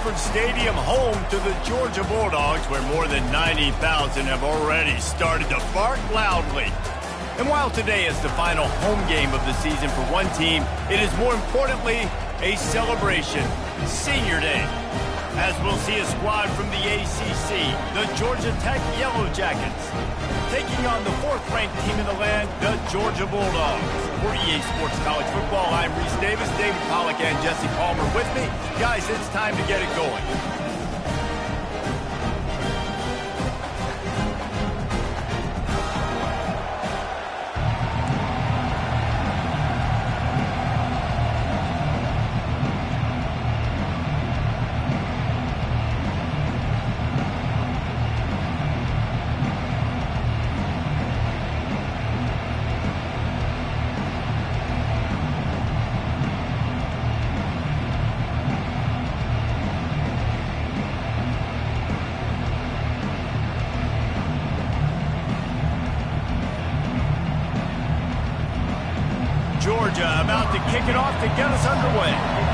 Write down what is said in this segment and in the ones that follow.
Sanford Stadium, home to the Georgia Bulldogs, where more than 90,000 have already started to bark loudly. And while today is the final home game of the season for one team, it is more importantly a celebration, Senior Day. As we'll see a squad from the ACC, the Georgia Tech Yellow Jackets, taking on the fourth-ranked team in the land, the Georgia Bulldogs. For EA Sports College Football, I'm Reese Davis, David Pollack, and Jesse Palmer with me. Guys, it's time to get it going. Georgia about to kick it off to get us underway.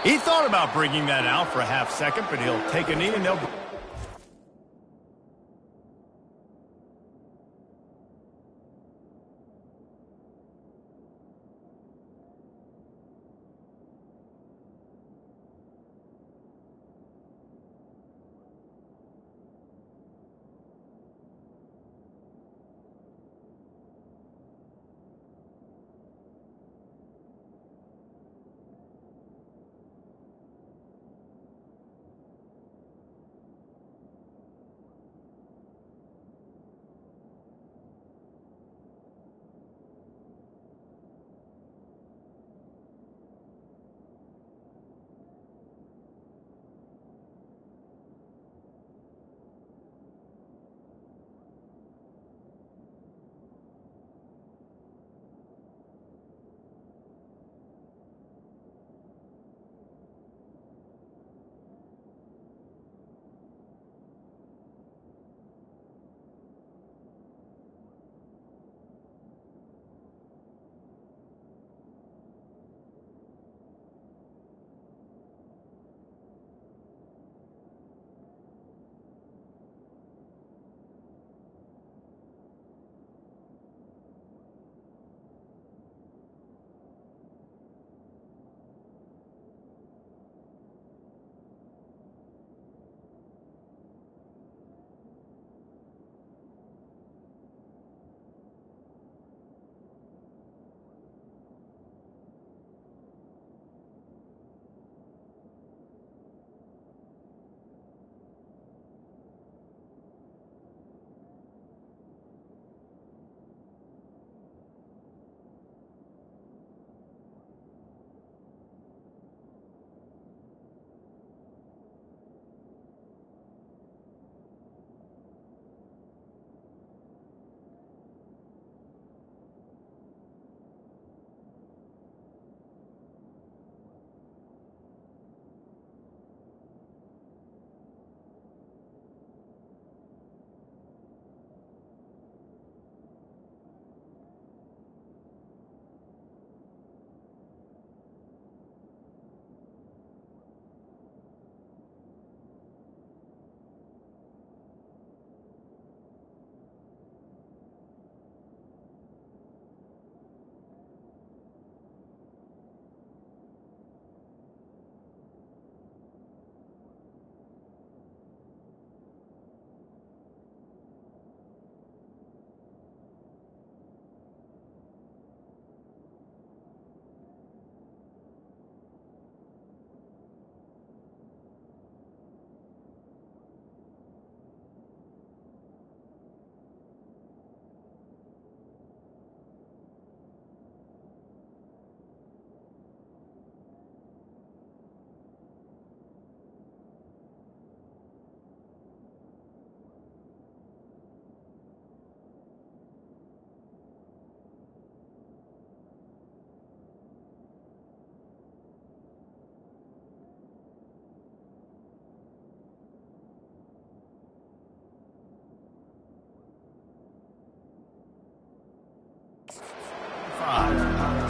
He thought about bringing that out for a half second, but he'll take a knee and they'll...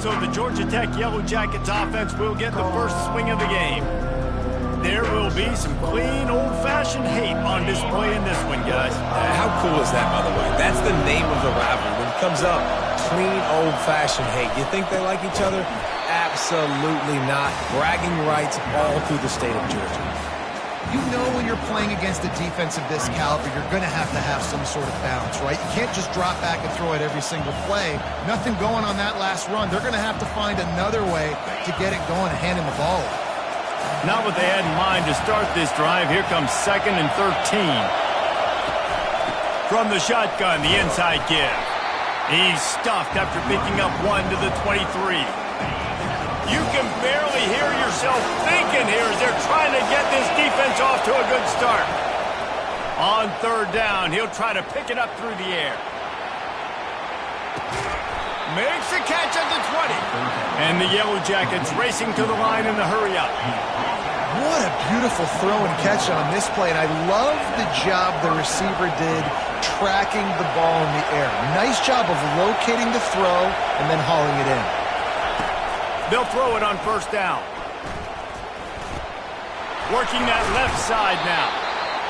So the Georgia Tech Yellow Jackets offense will get the first swing of the game. There will be some clean, old-fashioned hate on display in this one, guys. How cool is that, by the way? That's the name of the rivalry. When it comes up, clean, old-fashioned hate. You think they like each other? Absolutely not. Bragging rights all through the state of Georgia. You know when you're playing against a defense of this caliber, you're going to have some sort of balance, right? You can't just drop back and throw it every single play. Nothing going on that last run. They're going to have to find another way to get it going and hand him the ball. Not what they had in mind to start this drive. Here comes 2nd and 13. From the shotgun, the inside give. He's stuffed after picking up one to the 23. You can barely hear yourself thinking here as they're trying to get this defense off to a good start. On 3rd down, he'll try to pick it up through the air. Makes a catch at the 20. And the Yellow Jackets racing to the line in the hurry-up. What a beautiful throw and catch on this play. And I love the job the receiver did tracking the ball in the air. Nice job of locating the throw and then hauling it in. They'll throw it on 1st down. Working that left side now.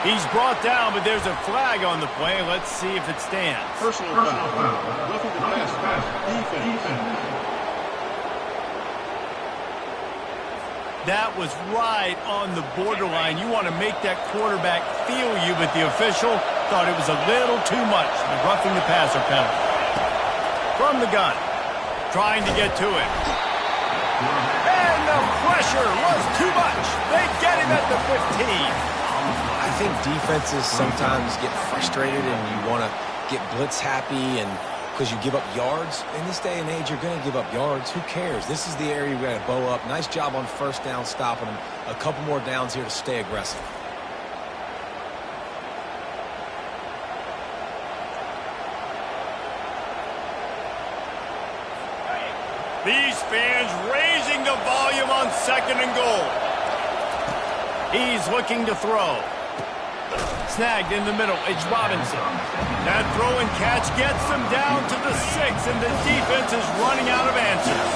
He's brought down, but there's a flag on the play. Let's see if it stands. Personal foul. Roughing the pass. Defense. That was right on the borderline. You want to make that quarterback feel you, but the official thought it was a little too much. The roughing the passer penalty. From the gun, trying to get to it. And the pressure was too much. They get him at the 15. I think defenses sometimes get frustrated and you want to get blitz happy and because you give up yards. In this day and age, you're going to give up yards. Who cares? This is the area you got to bow up. Nice job on first down stopping them. A couple more downs here to stay aggressive. These fans raising the volume on 2nd and goal. He's looking to throw. Snagged in the middle. It's Robinson. That throw and catch gets them down to the 6, and the defense is running out of answers.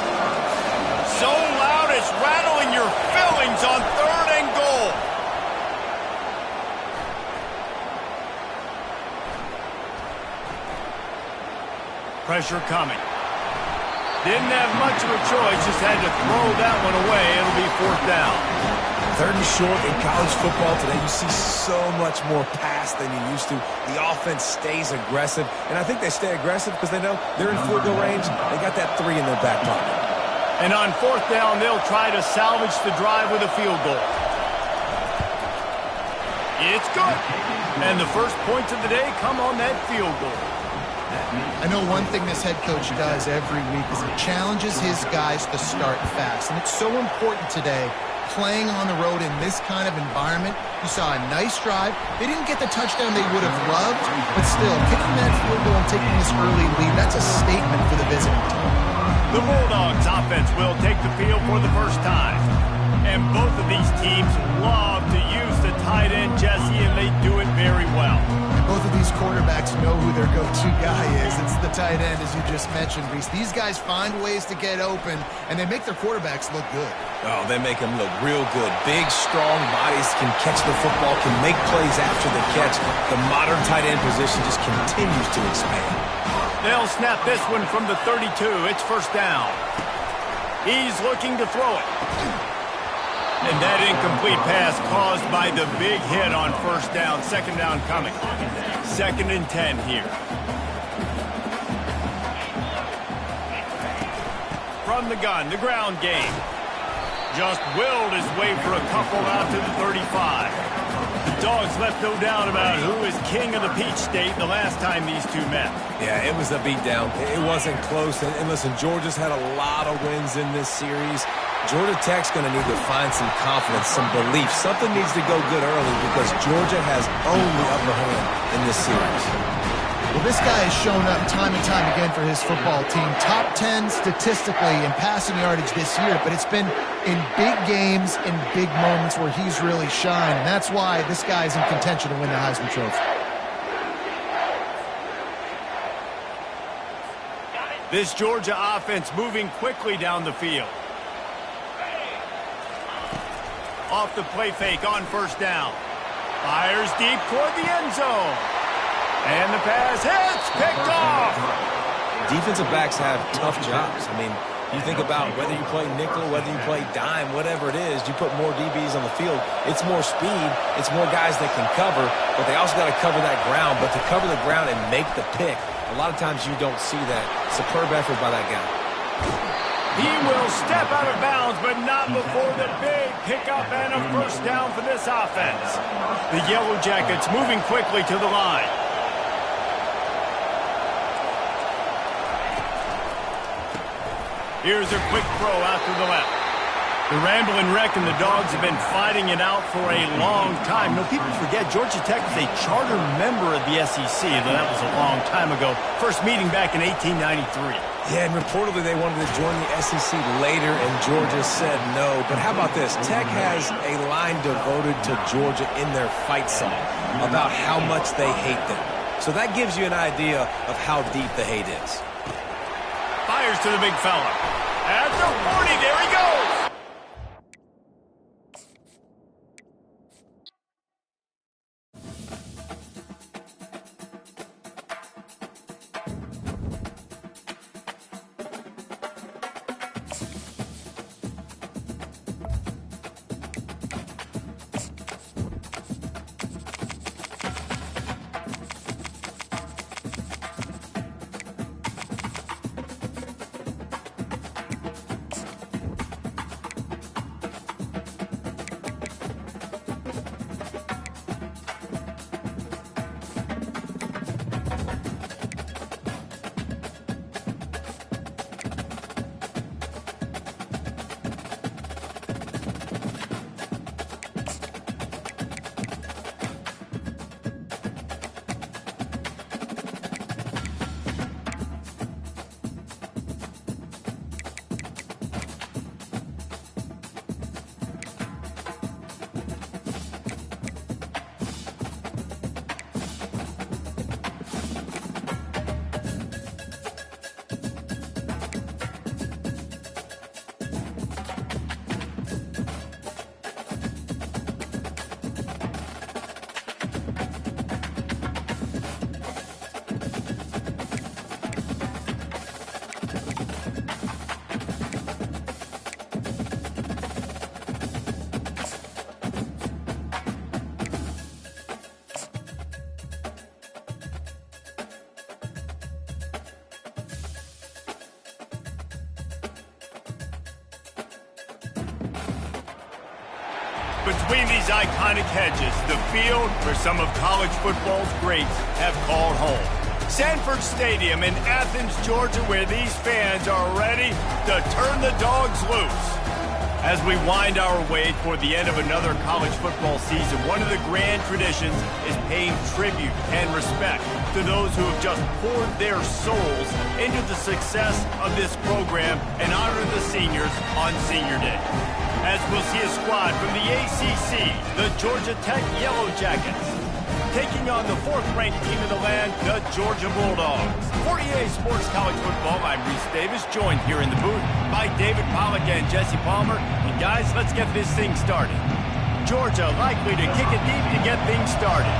So loud it's rattling your fillings on 3rd and goal. Pressure coming. Didn't have much of a choice, just had to throw that one away. It'll be 4th down. 3rd and short in college football today. You see so much more pass than you used to. The offense stays aggressive, and I think they stay aggressive because they know they're in field goal range. They got that 3 in their back pocket. And on 4th down, they'll try to salvage the drive with a field goal. It's good. And the first points of the day come on that field goal. I know one thing this head coach does every week is he challenges his guys to start fast. And it's so important today, playing on the road in this kind of environment. You saw a nice drive. They didn't get the touchdown they would have loved, but still, kicking that field goal and taking this early lead, that's a statement for the visiting team. The Bulldogs offense will take the field for the first time. And both of these teams love to use the tight end, Jesse, and they do it very well. Both of these quarterbacks know who their go-to guy is. It's the tight end, as you just mentioned, Reese. These guys find ways to get open, and they make their quarterbacks look good. Oh, they make them look real good. Big, strong bodies can catch the football, can make plays after the catch. The modern tight end position just continues to expand. They'll snap this one from the 32. It's 1st down. He's looking to throw it. And that incomplete pass caused by the big hit on 1st down. 2nd down coming. 2nd and 10 here. From the gun, the ground game. Just willed his way for a couple out to the 35. The Dogs left no doubt about who is king of the Peach State the last time these two met. Yeah, it was a beatdown. It wasn't close. And listen, Georgia's had a lot of wins in this series. Georgia Tech's going to need to find some confidence, some belief. Something needs to go good early because Georgia has owned the upper hand in this series. Well, this guy has shown up time and time again for his football team. Top 10 statistically in passing yardage this year, but it's been in big games, in big moments where he's really shined. And that's why this guy's in contention to win the Heisman Trophy. This Georgia offense moving quickly down the field. Off the play fake on 1st down. Fires deep toward the end zone. And the pass hits, picked off. Defensive backs have tough jobs. I mean, you think about whether you play nickel, whether you play dime, whatever it is, you put more DBs on the field. It's more speed. It's more guys that can cover, but they also got to cover that ground. But to cover the ground and make the pick, a lot of times you don't see that. Superb effort by that guy. He will step out of bounds, but not before the big pickup and a 1st down for this offense. The Yellow Jackets moving quickly to the line. Here's a quick throw out to the left. The Ramblin' Wreck and the Dogs have been fighting it out for a long time. No, people forget Georgia Tech is a charter member of the SEC, though that was a long time ago. First meeting back in 1893. Yeah, and reportedly they wanted to join the SEC later, and Georgia said no. But how about this? Tech has a line devoted to Georgia in their fight song about how much they hate them. So that gives you an idea of how deep the hate is. Fires to the big fella. At the 40, there he goes. Between these iconic hedges, the field where some of college football's greats have called home. Sanford Stadium in Athens, Georgia, where these fans are ready to turn the dogs loose. As we wind our way toward the end of another college football season, one of the grand traditions is paying tribute and respect to those who have just poured their souls into the success of this program and honor the seniors on Senior Day. As we'll see a squad from the ACC, the Georgia Tech Yellow Jackets, taking on the fourth-ranked team in the land, the Georgia Bulldogs. For EA Sports College Football, I'm Reese Davis, joined here in the booth by David Pollack and Jesse Palmer. And guys, let's get this thing started. Georgia likely to kick it deep to get things started.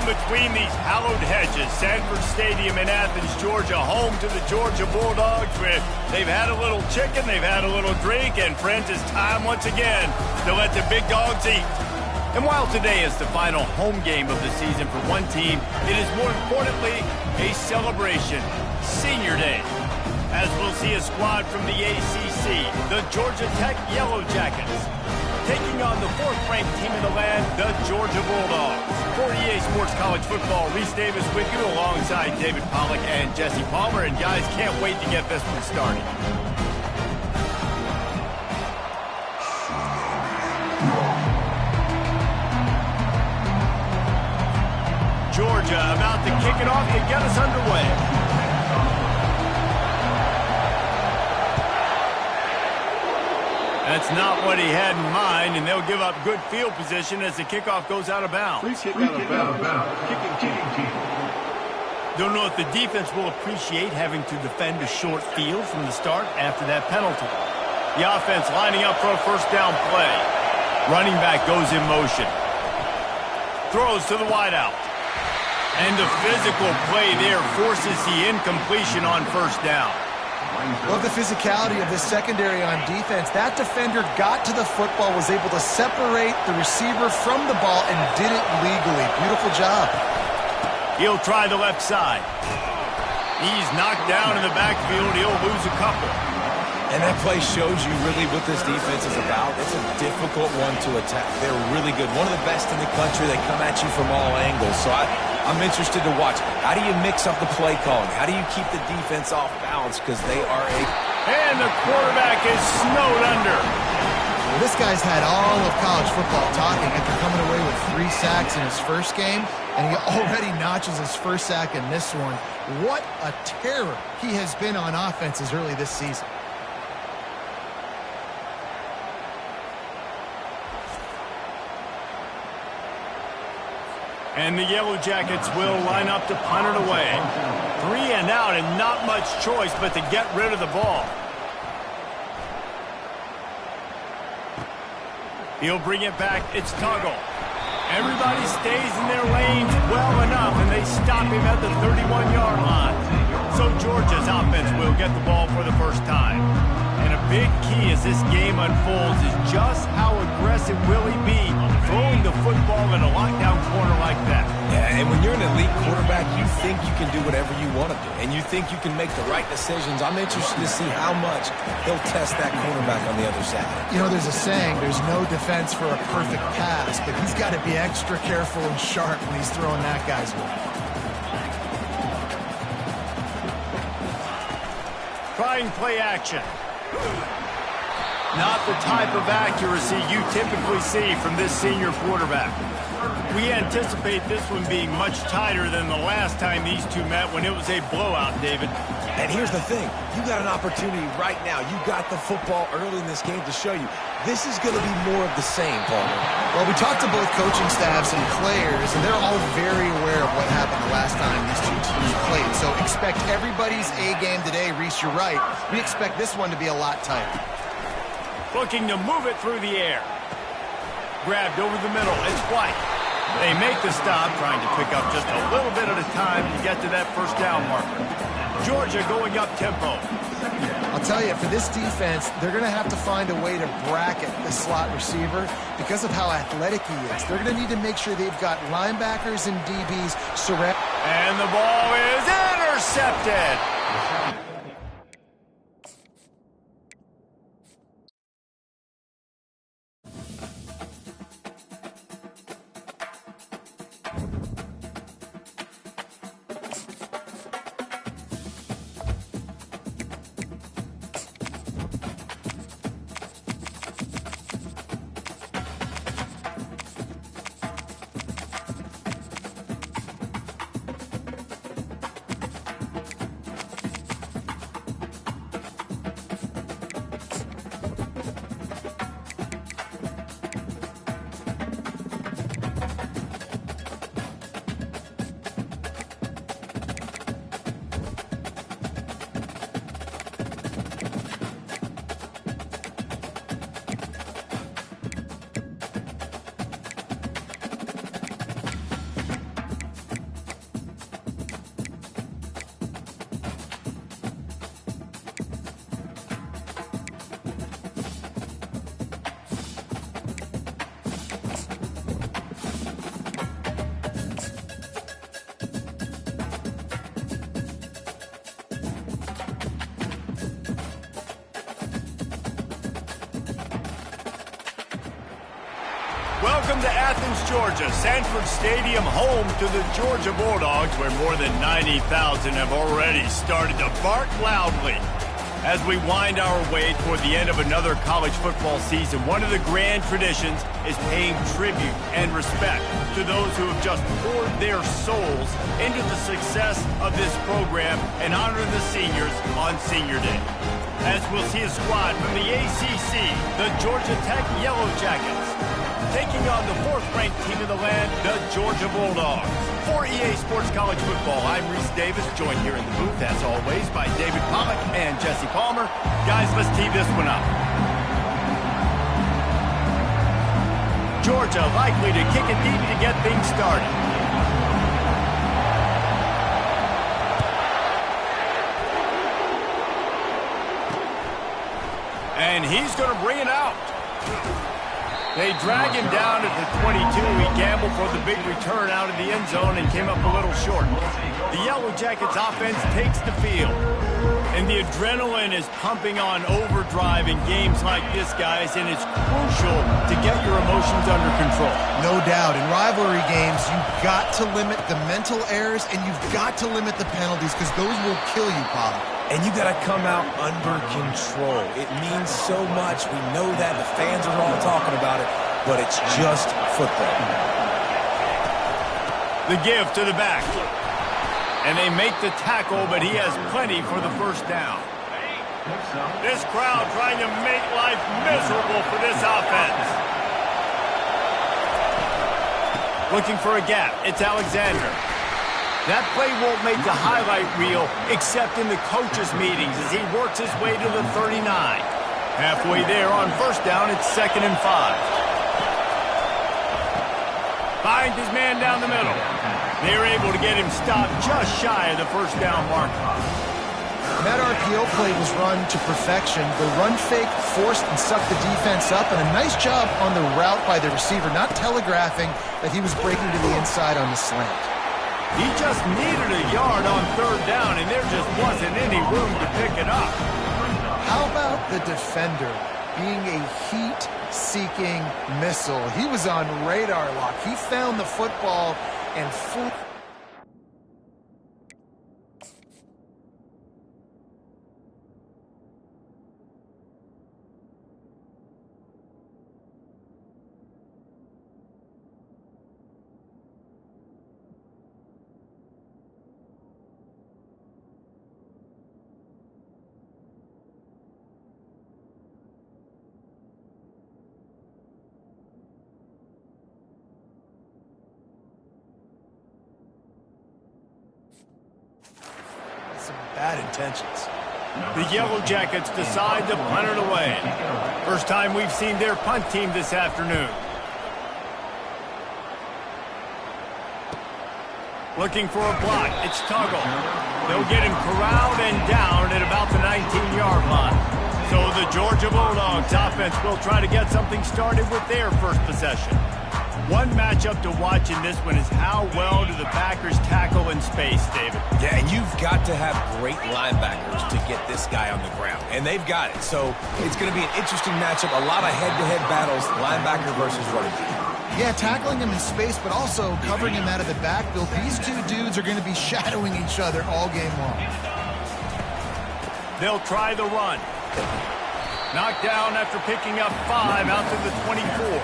from between these hallowed hedges. Sanford Stadium in Athens, Georgia, home to the Georgia Bulldogs, where they've had a little chicken, they've had a little drink, and friends, it's time once again to let the big dogs eat. And while today is the final home game of the season for one team, it is more importantly a celebration, Senior Day, as we'll see a squad from the ACC, the Georgia Tech Yellow Jackets, taking on the fourth-ranked team in the land, the Georgia Bulldogs. For EA Sports College Football, Reese Davis with you alongside David Pollack and Jesse Palmer. And guys, can't wait to get this one started. Georgia about to kick it off to get us underway. That's not what he had in mind, and they'll give up good field position as the kickoff goes out of bounds. Free kick out of bounds. Kicking team. Don't know if the defense will appreciate having to defend a short field from the start after that penalty. The offense lining up for a first down play. Running back goes in motion. Throws to the wideout. And the physical play there forces the incompletion on first down. Love the physicality of this secondary on defense. That defender got to the football, was able to separate the receiver from the ball, and did it legally. Beautiful job. He'll try the left side. He's knocked down in the backfield. He'll lose a couple. And that play shows you really what this defense is about. It's a difficult one to attack. They're really good. One of the best in the country. They come at you from all angles. So I'm interested to watch. How do you mix up the play calling? How do you keep the defense off balance? Because they are a... And the quarterback is snowed under. Well, this guy's had all of college football talking after coming away with 3 sacks in his first game, and he already notches his first sack in this one. What a terror he has been on offenses early this season. And the Yellow Jackets will line up to punt it away. 3 and out, and not much choice but to get rid of the ball. He'll bring it back. It's Tuggle. Everybody stays in their lanes well enough, and they stop him at the 31-yard line. So Georgia's offense will get the ball for the first time. And a big key as this game unfolds is just how aggressive will he be throwing the football in a lockdown corner like that. Yeah, and when you're an elite quarterback, you think you can do whatever you want to do, and you think you can make the right decisions. I'm interested to see how much he'll test that cornerback on the other side. You know, there's a saying, there's no defense for a perfect pass, but he's got to be extra careful and sharp when he's throwing that guy's way. Trying play action. Not the type of accuracy you typically see from this senior quarterback. We anticipate this one being much tighter than the last time these two met when it was a blowout, David. And here's the thing. You got an opportunity right now. You got the football early in this game to show you. This is going to be more of the same, Palmer. Well, we talked to both coaching staffs and players, and they're all very aware of what happened the last time these two teams played. So expect everybody's A game today. Reese, you're right. We expect this one to be a lot tighter. Looking to move it through the air. Grabbed over the middle. It's White. They make the stop, trying to pick up just a little bit at a time to get to that first down marker. Georgia going up tempo. I'll tell you, for this defense, they're going to have to find a way to bracket the slot receiver because of how athletic he is. They're going to need to make sure they've got linebackers and DBs surround. And the ball is intercepted. Welcome to Athens, Georgia, Sanford Stadium, home to the Georgia Bulldogs, where more than 90,000 have already started to bark loudly. As we wind our way toward the end of another college football season, one of the grand traditions is paying tribute and respect to those who have just poured their souls into the success of this program and honor the seniors on Senior Day. As we'll see a squad from the ACC, the Georgia Tech Yellow Jackets, taking on the fourth-ranked team in the land, the Georgia Bulldogs. For EA Sports College Football, I'm Reese Davis, joined here in the booth, as always, by David Pollack and Jesse Palmer. Guys, let's tee this one up. Georgia likely to kick it deep to get things started. And he's going to bring it out. They drag him down at the 22. He gambled for the big return out of the end zone and came up a little short. The Yellow Jackets offense takes the field. And the adrenaline is pumping on overdrive in games like this, guys, and it's crucial to get your emotions under control. No doubt. In rivalry games, you've got to limit the mental errors and you've got to limit the penalties because those will kill you, Pollock. And you got to come out under control. It means so much. We know that. The fans are all talking about it, but it's just football. The give to the back. And they make the tackle, but he has plenty for the first down. This crowd trying to make life miserable for this offense. Looking for a gap. It's Alexander. That play won't make the highlight reel except in the coaches' meetings as he works his way to the 39. Halfway there on first down, it's 2nd and 5. Finds his man down the middle. They're able to get him stopped just shy of the first down mark. That RPO play was run to perfection. The run fake forced and sucked the defense up, and a nice job on the route by the receiver, not telegraphing that he was breaking to the inside on the slant. He just needed a yard on third down, and there just wasn't any room to pick it up. How about the defender being a heat-seeking missile? He was on radar lock. He found the football and flew. Some bad intentions. The Yellow Jackets decide to punt it away. First time we've seen their punt team this afternoon. Looking for a block. It's Tuggle. They'll get him corralled and down at about the 19-yard line. So the Georgia Bulldogs offense will try to get something started with their first possession. One matchup to watch in this one is how well do the backers tackle in space, David. Yeah, and you've got to have great linebackers to get this guy on the ground, and they've got it. So it's going to be an interesting matchup, a lot of head-to-head battles, linebacker versus running back. Yeah, tackling him in space, but also covering him out of the backfield. These two dudes are going to be shadowing each other all game long. They'll try the run. Knocked down after picking up 5 out to the 24.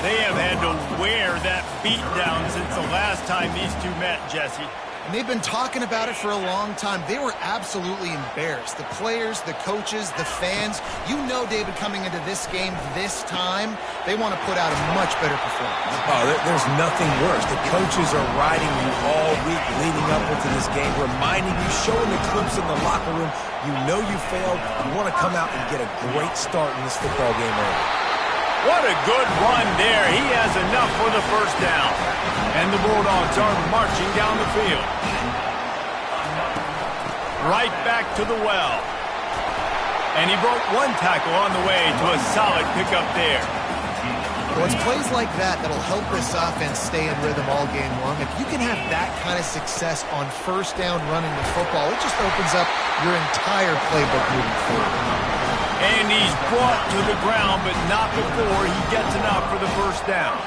They have had to wear that beat down since the last time these two met, Jesse. And they've been talking about it for a long time. They were absolutely embarrassed. The players, the coaches, the fans. You know, David, coming into this game this time, they want to put out a much better performance. Oh, there's nothing worse. The coaches are riding you all week leading up into this game, reminding you, showing the clips in the locker room. You know you failed. You want to come out and get a great start in this football game early. What a good run there. He has enough for the first down. And the Bulldogs are marching down the field. Right back to the well. And he broke one tackle on the way to a solid pickup there. Well, it's plays like that that'll help this offense stay in rhythm all game long. If you can have that kind of success on first down running the football, it just opens up your entire playbook moving forward. And he's brought to the ground, but not before he gets enough for the first down.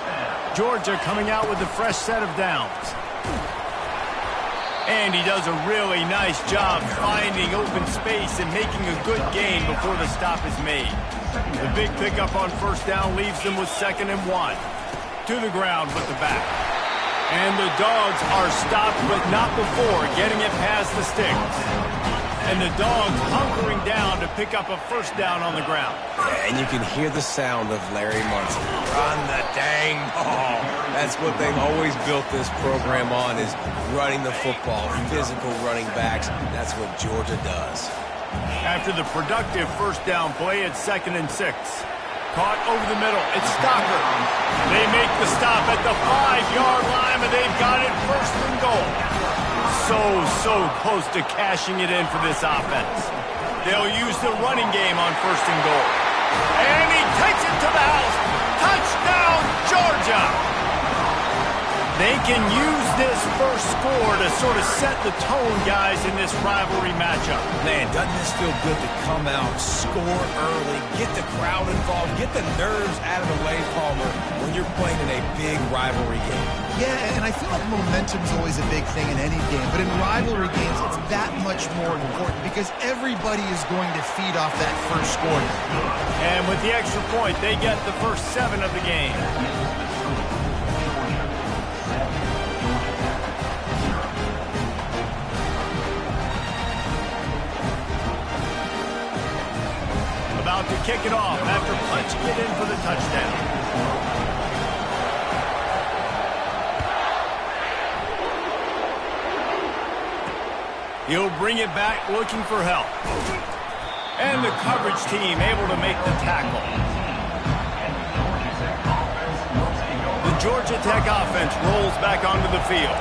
Georgia coming out with a fresh set of downs. And he does a really nice job finding open space and making a good gain before the stop is made. The big pickup on first down leaves them with 2nd and 1. To the ground with the back. And the Dogs are stopped, but not before getting it past the sticks. And the Dogs hunkering down to pick up a first down on the ground. Yeah, and you can hear the sound of Larry Munson. Run the dang ball. That's what they've always built this program on, is running the football, physical running backs. That's what Georgia does. After the productive first down play, it's 2nd and 6. Caught over the middle. It's Stocker. They make the stop at the 5-yard line, and they've got it 1st and goal. So close to cashing it in for this offense. They'll use the running game on 1st and goal. And he takes it to the house. Touchdown, Georgia! They can use this first score to sort of set the tone, guys, in this rivalry matchup. Man, doesn't this feel good to come out, score early, get the crowd involved, get the nerves out of the way, Palmer, when you're playing in a big rivalry game? Yeah, and I feel like momentum is always a big thing in any game, but in rivalry games, it's that much more important because everybody is going to feed off that first score. And with the extra point, they get the first 7 of the game. About to kick it off after punching it in for the touchdown. He'll bring it back looking for help. And the coverage team able to make the tackle. The Georgia Tech offense rolls back onto the field.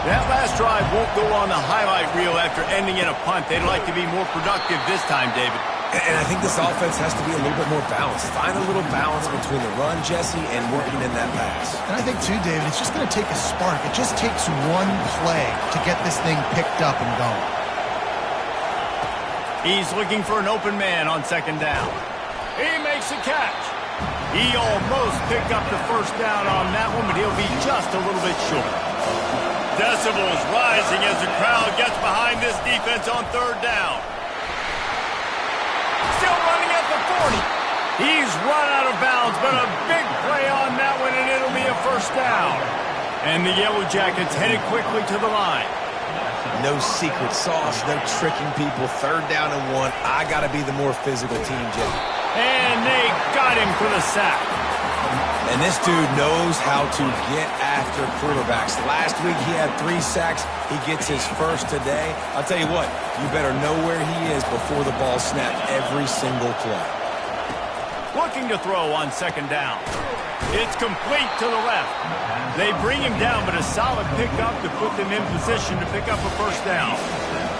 That last drive won't go on the highlight reel after ending in a punt. They'd like to be more productive this time, David. And I think this offense has to be a little bit more balanced. Find a little balance between the run, Jesse, and working in that pass. And I think, too, David, it's just going to take a spark. It just takes one play to get this thing picked up and going. He's looking for an open man on 2nd down. He makes a catch. He almost picked up the first down on that one, but he'll be just a little bit short. Decibels rising as the crowd gets behind this defense on 3rd down. Still running at the 40. He's run out of bounds, but a big play on that one, and it'll be a first down. And the Yellow Jackets headed quickly to the line. No secret sauce, no tricking people. 3rd down and 1. I got to be the more physical team, Jim. And they got him for the sack. And this dude knows how to get after quarterbacks. Last week he had 3 sacks. He gets his first today. I'll tell you what, you better know where he is before the ball snapped every single play. Looking to throw on 2nd down. It's complete to the left. They bring him down, but a solid pickup to put them in position to pick up a first down.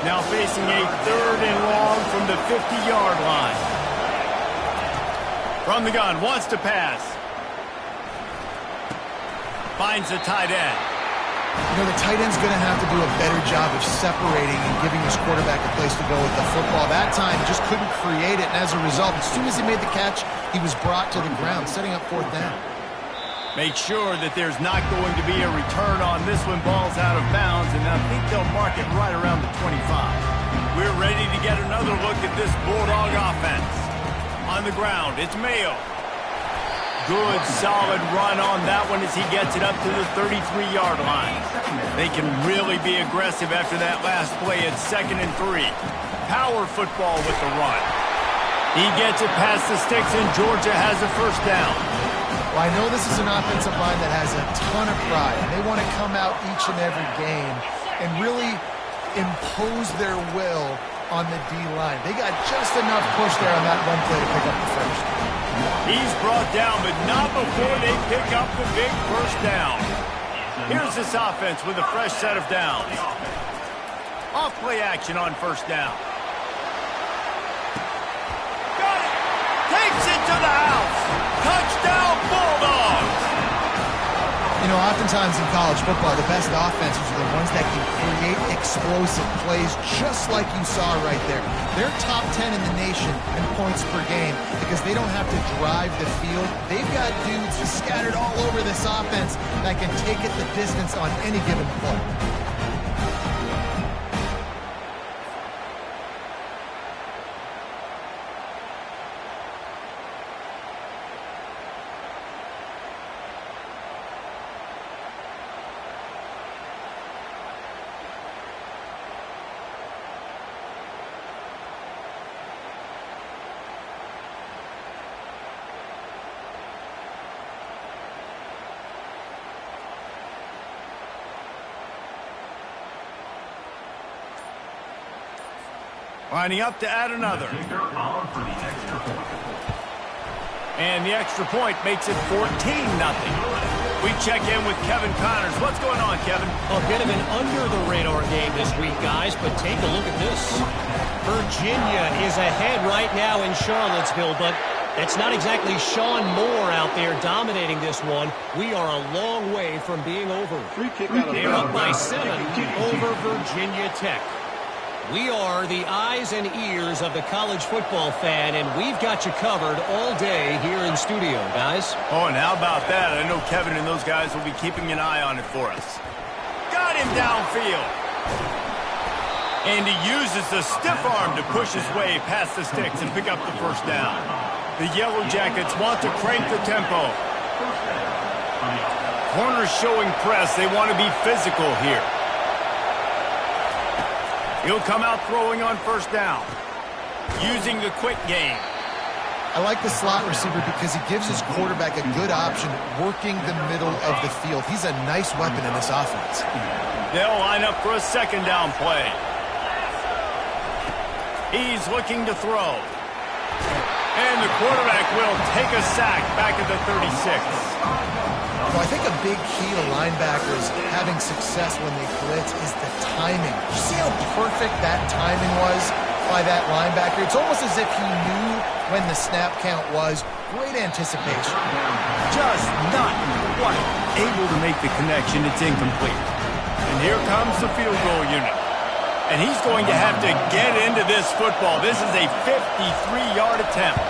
Now facing a 3rd and long from the 50-yard line. From the gun, wants to pass. Finds the tight end. You know, the tight end's going to have to do a better job of separating and giving his quarterback a place to go with the football. That time, he just couldn't create it, and as a result, as soon as he made the catch, he was brought to the ground, setting up 4th down. Make sure that there's not going to be a return on this when ball's out of bounds, and I think they'll mark it right around the 25. We're ready to get another look at this Bulldog offense. On the ground, it's Mayo. Good, solid run on that one as he gets it up to the 33-yard line. They can really be aggressive after that last play at 2nd and 3. Power football with the run. He gets it past the sticks, and Georgia has a first down. Well, I know this is an offensive line that has a ton of pride. They want to come out each and every game and really impose their will on the D-line. They got just enough push there on that one play to pick up the first. He's brought down, but not before they pick up the big first down. Here's this offense with a fresh set of downs. Off play action on first down. Got it! Takes it to the house! Touchdown, Bulldogs! You know, oftentimes in college football, the best offenses are the ones that can create explosive plays, just like you saw right there. They're top 10 in the nation in points per game because they don't have to drive the field. They've got dudes scattered all over this offense that can take it the distance on any given play. Lining up to add another. And the extra point makes it 14-0. We check in with Kevin Connors. What's going on, Kevin? A bit of an under-the-radar game this week, guys, but take a look at this. Virginia is ahead right now in Charlottesville, but that's not exactly Sean Moore out there dominating this one. We are a long way from being over. They're up by 7 over Virginia Tech. We are the eyes and ears of the college football fan, and we've got you covered all day here in studio, guys. Oh, and how about that? I know Kevin and those guys will be keeping an eye on it for us. Got him downfield. And he uses the stiff arm to push his way past the sticks and pick up the first down. The Yellow Jackets want to crank the tempo. Corners showing press. They want to be physical here. He'll come out throwing on first down, using the quick game. I like the slot receiver because he gives his quarterback a good option working the middle of the field. He's a nice weapon in this offense. They'll line up for a second down play. He's looking to throw. And the quarterback will take a sack back at the 36. So I think a big key to linebackers having success when they blitz is the timing. You see how perfect that timing was by that linebacker? It's almost as if he knew when the snap count was. Great anticipation. Just not quite able to make the connection. It's incomplete. And here comes the field goal unit. And he's going to have to get into this football. This is a 53-yard attempt.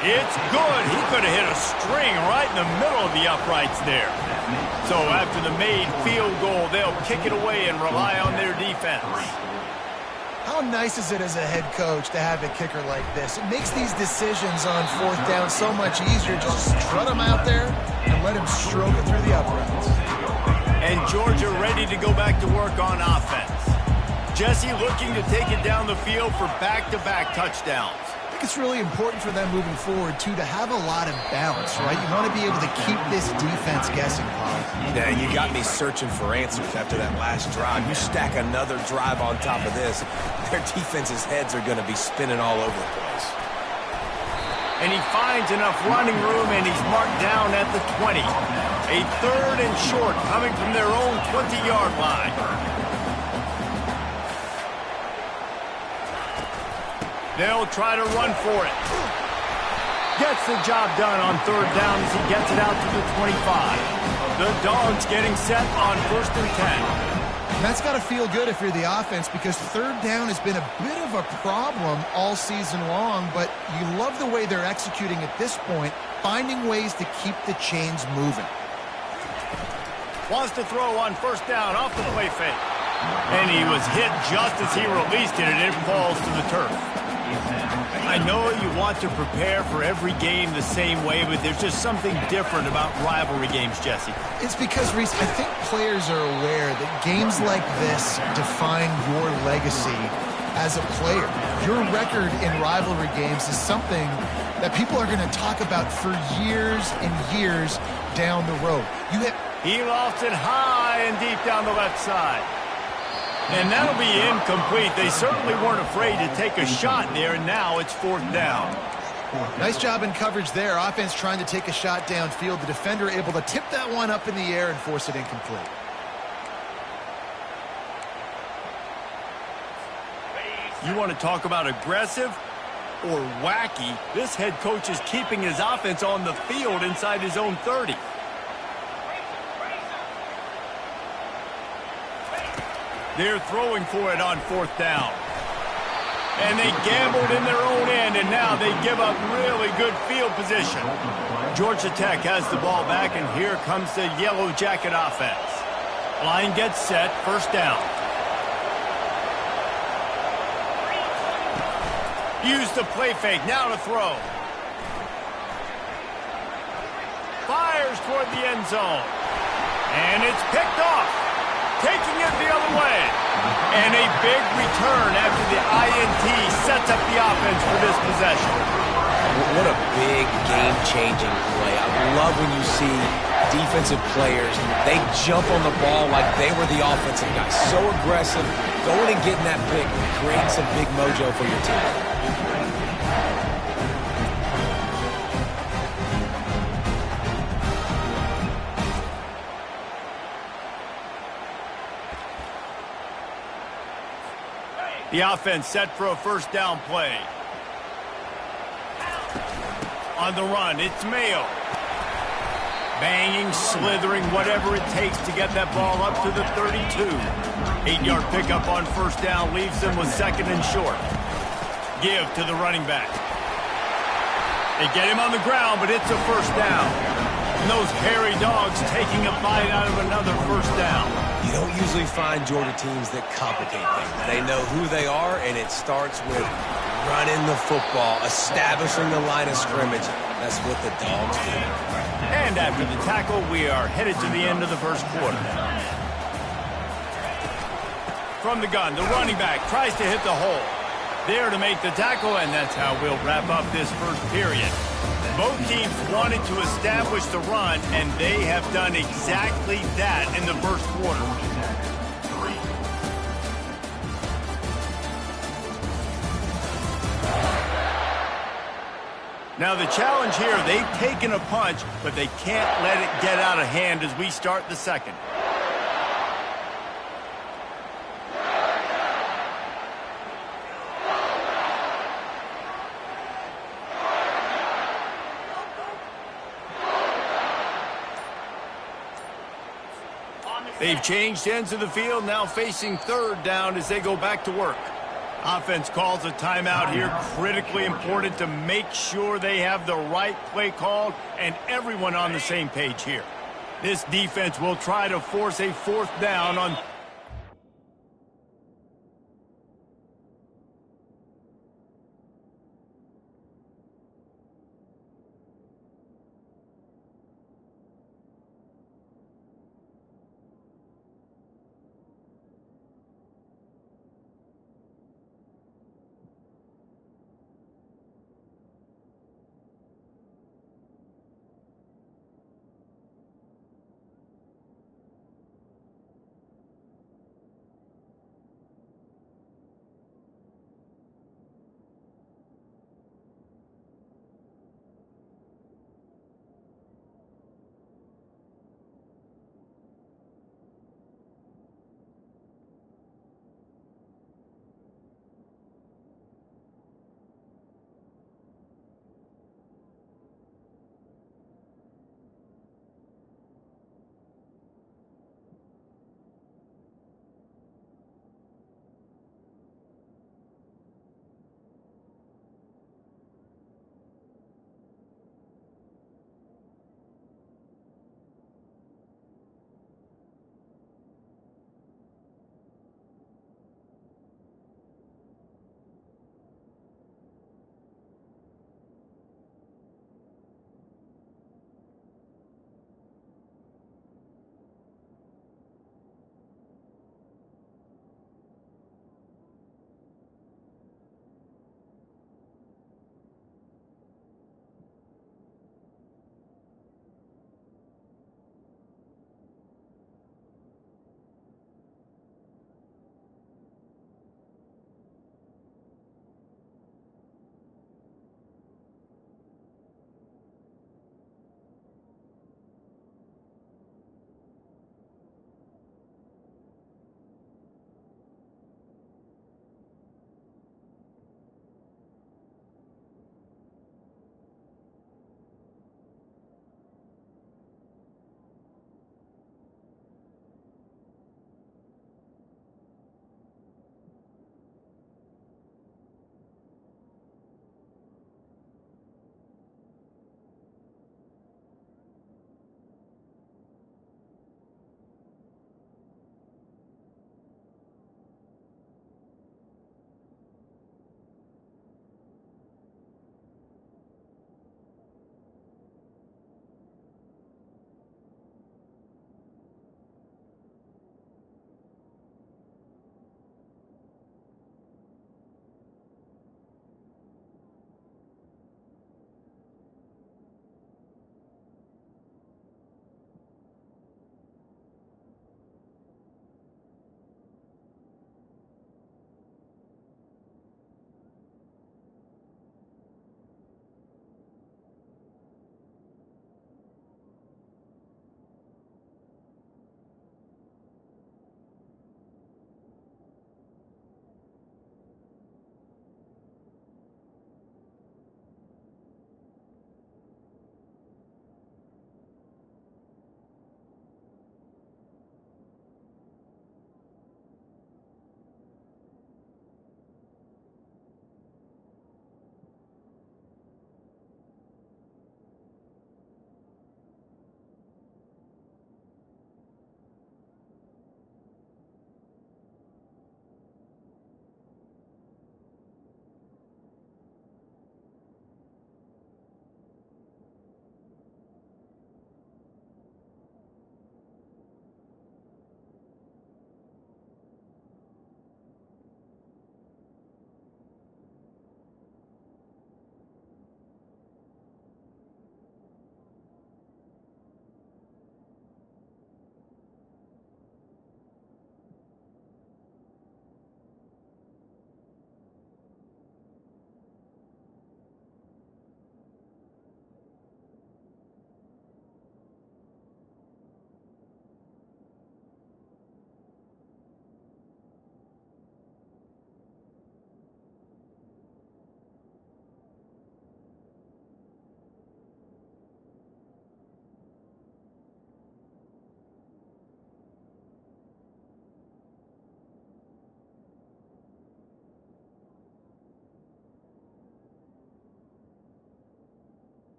It's good. He could have hit a string right in the middle of the uprights there. So after the made field goal, they'll kick it away and rely on their defense. How nice is it as a head coach to have a kicker like this? It makes these decisions on fourth down so much easier. Just strut him out there and let him stroke it through the uprights. And Georgia ready to go back to work on offense. Jesse looking to take it down the field for back-to-back touchdowns. I think it's really important for them moving forward, too, to have a lot of balance, right? You want to be able to keep this defense guessing, Paul. Yeah, you got me searching for answers after that last drive. You stack another drive on top of this, their defense's heads are going to be spinning all over the place. And he finds enough running room, and he's marked down at the 20. A third and short coming from their own 20-yard line. They'll try to run for it. Gets the job done on third down as he gets it out to the 25. The Dogs getting set on 1st and 10. And that's got to feel good if you're the offense because third down has been a bit of a problem all season long, but you love the way they're executing at this point, finding ways to keep the chains moving. Wants to throw on first down off the play fake. And he was hit just as he released it, and it falls to the turf. I know you want to prepare for every game the same way, but there's just something different about rivalry games, Jesse. It's because, Reese, I think players are aware that games like this define your legacy as a player. Your record in rivalry games is something that people are going to talk about for years and years down the road. He lofts it high and deep down the left side. And that'll be incomplete. They certainly weren't afraid to take a shot there, and now it's 4th down. Nice job in coverage there. Offense trying to take a shot downfield. The defender able to tip that one up in the air and force it incomplete. You want to talk about aggressive? or wacky, this head coach is keeping his offense on the field inside his own 30. They're throwing for it on 4th down. And they gambled in their own end, and now they give up really good field position. Georgia Tech has the ball back, and here comes the Yellow Jacket offense. Line gets set, 1st down. Use the play fake, now to throw. Fires toward the end zone. And it's picked off. Taking it the other way. And a big return after the INT sets up the offense for this possession. What a big game-changing play. I love when you see defensive players, they jump on the ball like they were the offensive guys. So aggressive, going and getting that pick, creating some big mojo for your team. The offense set for a 1st down play. On the run, it's Mayo. Banging, slithering, whatever it takes to get that ball up to the 32. 8-yard pickup on 1st down leaves them with 2nd and short. Give to the running back. They get him on the ground, but it's a 1st down. And those hairy dogs taking a bite out of another 1st down. You don't usually find Georgia teams that complicate things. They know who they are, and it starts with running the football, establishing the line of scrimmage. That's what the Dogs do. And after the tackle, we are headed to the end of the 1st quarter. From the gun, the running back tries to hit the hole. There to make the tackle, and that's how we'll wrap up this 1st period. Both teams wanted to establish the run, and they have done exactly that in the 1st quarter. Now the challenge here, they've taken a punch, but they can't let it get out of hand as we start the 2nd. They've changed ends of the field, now facing 3rd down as they go back to work. Offense calls a timeout here, critically important to make sure they have the right play called and everyone on the same page here. This defense will try to force a 4th down on...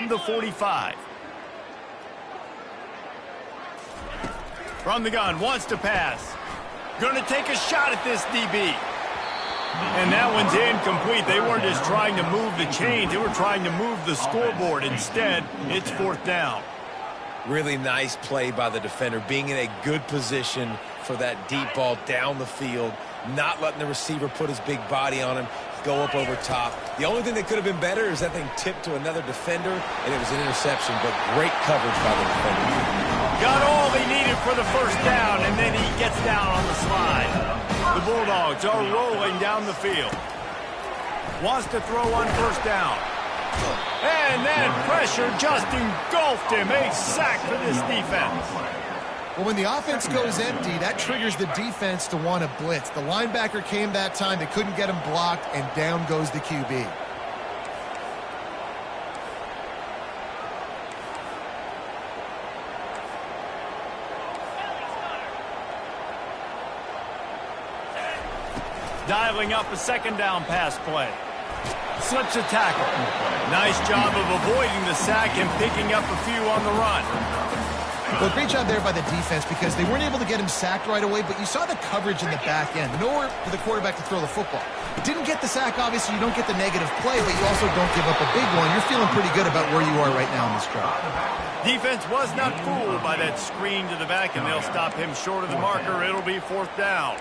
from the 45. From the gun, wants to pass. Going to take a shot at this DB. And that one's incomplete. They weren't just trying to move the chains. They were trying to move the scoreboard. Instead, it's 4th down. Really nice play by the defender, being in a good position for that deep ball down the field, not letting the receiver put his big body on him, go up over top. The only thing that could have been better is that thing tipped to another defender, and it was an interception, but great coverage by the defender. Got all they needed for the 1st down, and then he gets down on the slide. The Bulldogs are rolling down the field. Wants to throw on 1st down. And then pressure just engulfed him. A sack for this defense. Well, when the offense goes empty, that triggers the defense to want to blitz. The linebacker came that time. They couldn't get him blocked, and down goes the QB. Dialing up a 2nd down pass play. Slips a tackle. Nice job of avoiding the sack and picking up a few on the run. Well, great job there by the defense because they weren't able to get him sacked right away, but you saw the coverage in the back end. Nowhere for the quarterback to throw the football. Didn't get the sack, obviously. You don't get the negative play, but you also don't give up a big one. You're feeling pretty good about where you are right now in this drive. Defense was not fooled by that screen to the back, and they'll stop him short of the marker. It'll be 4th down.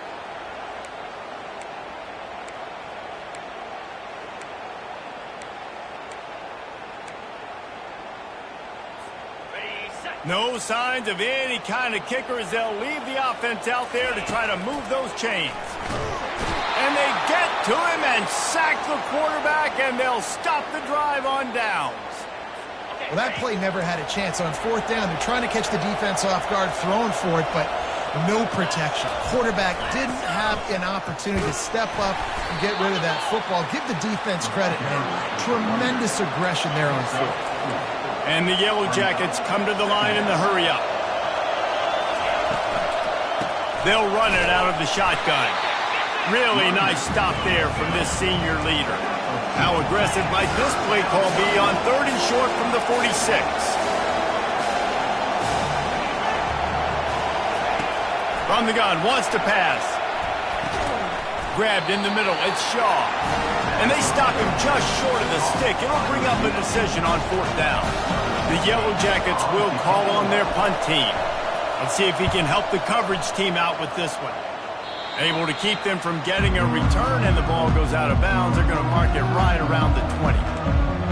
No signs of any kind of kicker as they'll leave the offense out there to try to move those chains. And they get to him and sack the quarterback, and they'll stop the drive on downs. Well, that play never had a chance. On 4th down, they're trying to catch the defense off guard, throwing for it, but no protection. Quarterback didn't have an opportunity to step up and get rid of that football. Give the defense credit, man. Tremendous aggression there on 4th. And the Yellow Jackets come to the line in the hurry-up. They'll run it out of the shotgun. Really nice stop there from this senior leader. How aggressive might this play call be on 3rd and short from the 46? From the gun, wants to pass. Grabbed in the middle, it's Shaw. And they stop him just short of the stick. It'll bring up a decision on 4th down. The Yellow Jackets will call on their punt team. Let's see if he can help the coverage team out with this one. Able to keep them from getting a return, and the ball goes out of bounds. They're going to mark it right around the 20.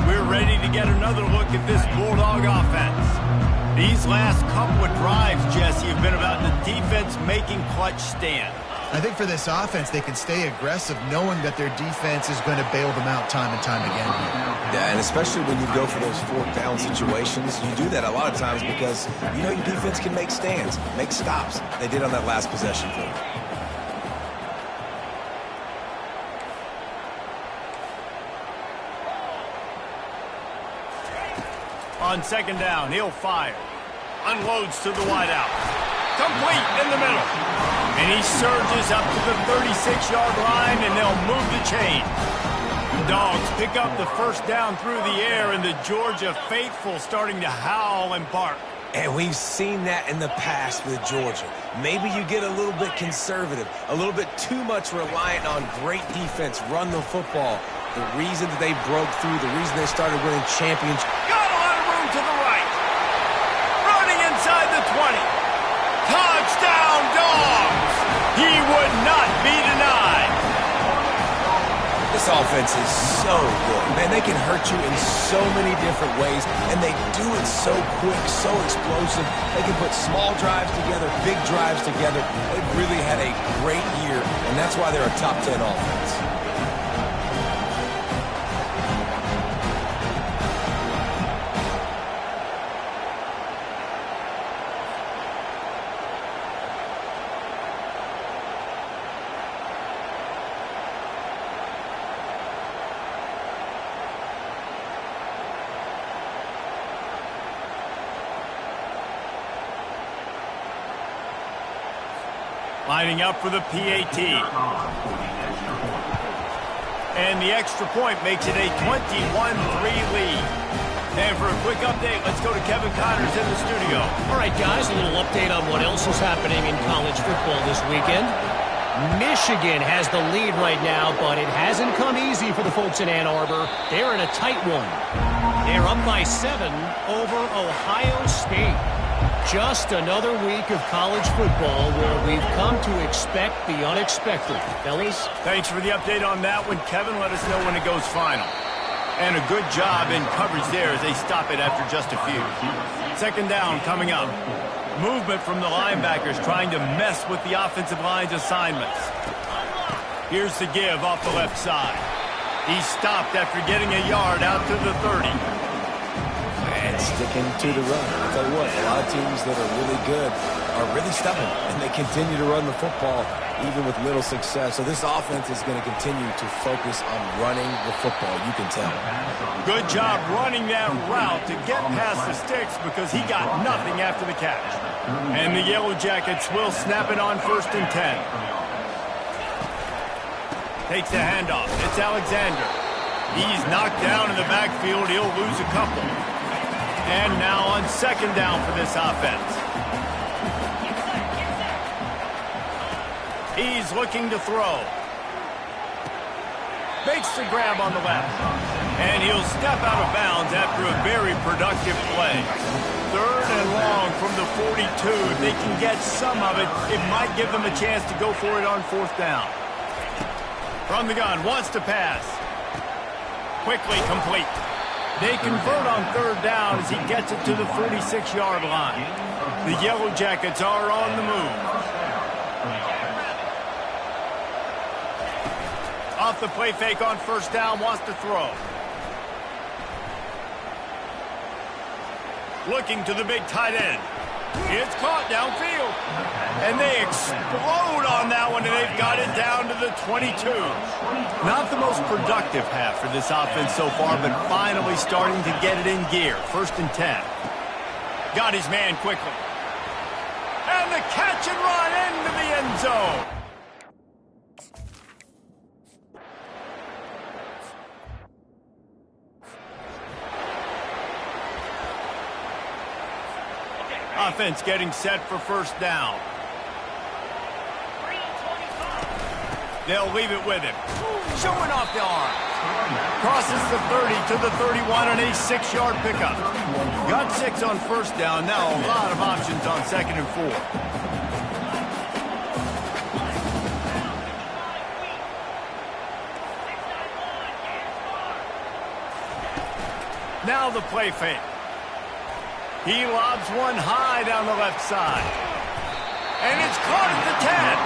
We're ready to get another look at this Bulldog offense. These last couple of drives, Jesse, have been about the defense making clutch stand. I think for this offense, they can stay aggressive knowing that their defense is going to bail them out time and time again. Yeah, and especially when you go for those 4th down situations, you do that a lot of times because you know your defense can make stands, make stops. They did on that last possession for them. On 2nd down, he'll fire. Unloads to the wideout. Complete in the middle. And he surges up to the 36-yard line, and they'll move the chain. Dogs pick up the 1st down through the air, and the Georgia faithful starting to howl and bark. And we've seen that in the past with Georgia. Maybe you get a little bit conservative, a little bit too much reliant on great defense, run the football. The reason that they broke through, the reason they started winning championships. Got a lot of room to the right. Running inside the 20. Touchdown, Dogs! He would not be denied. This offense is so good. Man, they can hurt you in so many different ways, and they do it so quick, so explosive. They can put small drives together, big drives together. They've really had a great year, and that's why they're a top 10 offense. Lining up for the PAT. And the extra point makes it a 21-3 lead. And for a quick update, let's go to Kevin Connors in the studio. All right, guys, a little update on what else is happening in college football this weekend. Michigan has the lead right now, but it hasn't come easy for the folks in Ann Arbor. They're in a tight one. They're up by 7 over Ohio State. Just another week of college football where we've come to expect the unexpected. Fellas? Thanks for the update on that one, Kevin. Let us know when it goes final. And a good job in coverage there as they stop it after just a few. Second down coming up. Movement from the linebackers trying to mess with the offensive line's assignments. Here's the give off the left side. He stopped after getting a yard out to the 30. And sticking to the run. I'll tell you what, a lot of teams that are really good are really stubborn, and they continue to run the football even with little success. So this offense is going to continue to focus on running the football, you can tell. Good job running that route to get past the sticks because he got nothing after the catch. And the Yellow Jackets will snap it on 1st and 10. Takes the handoff. It's Alexander. He's knocked down in the backfield. He'll lose a couple. And now on 2nd down for this offense. He's looking to throw. Makes the grab on the left. And he'll step out of bounds after a very productive play. 3rd and long from the 42. If they can get some of it, it might give them a chance to go for it on 4th down. From the gun, wants to pass. Quickly complete. They convert on 3rd down as he gets it to the 46-yard line. The Yellow Jackets are on the move. Off the play fake on 1st down, wants to throw. Looking to the big tight end. It's caught downfield. And they explode on that one, and they've got it down to the 22. Not the most productive half for this offense so far, but finally starting to get it in gear. 1st and 10. Got his man quickly. And the catch and run into the end zone. Offense getting set for 1st down. They'll leave it with him. Showing off the arm. Crosses the 30 to the 31 on a 6-yard pickup. Got 6 on 1st down. Now a lot of options on 2nd and 4. Now the play fake. He lobs one high down the left side. And it's caught at the 10.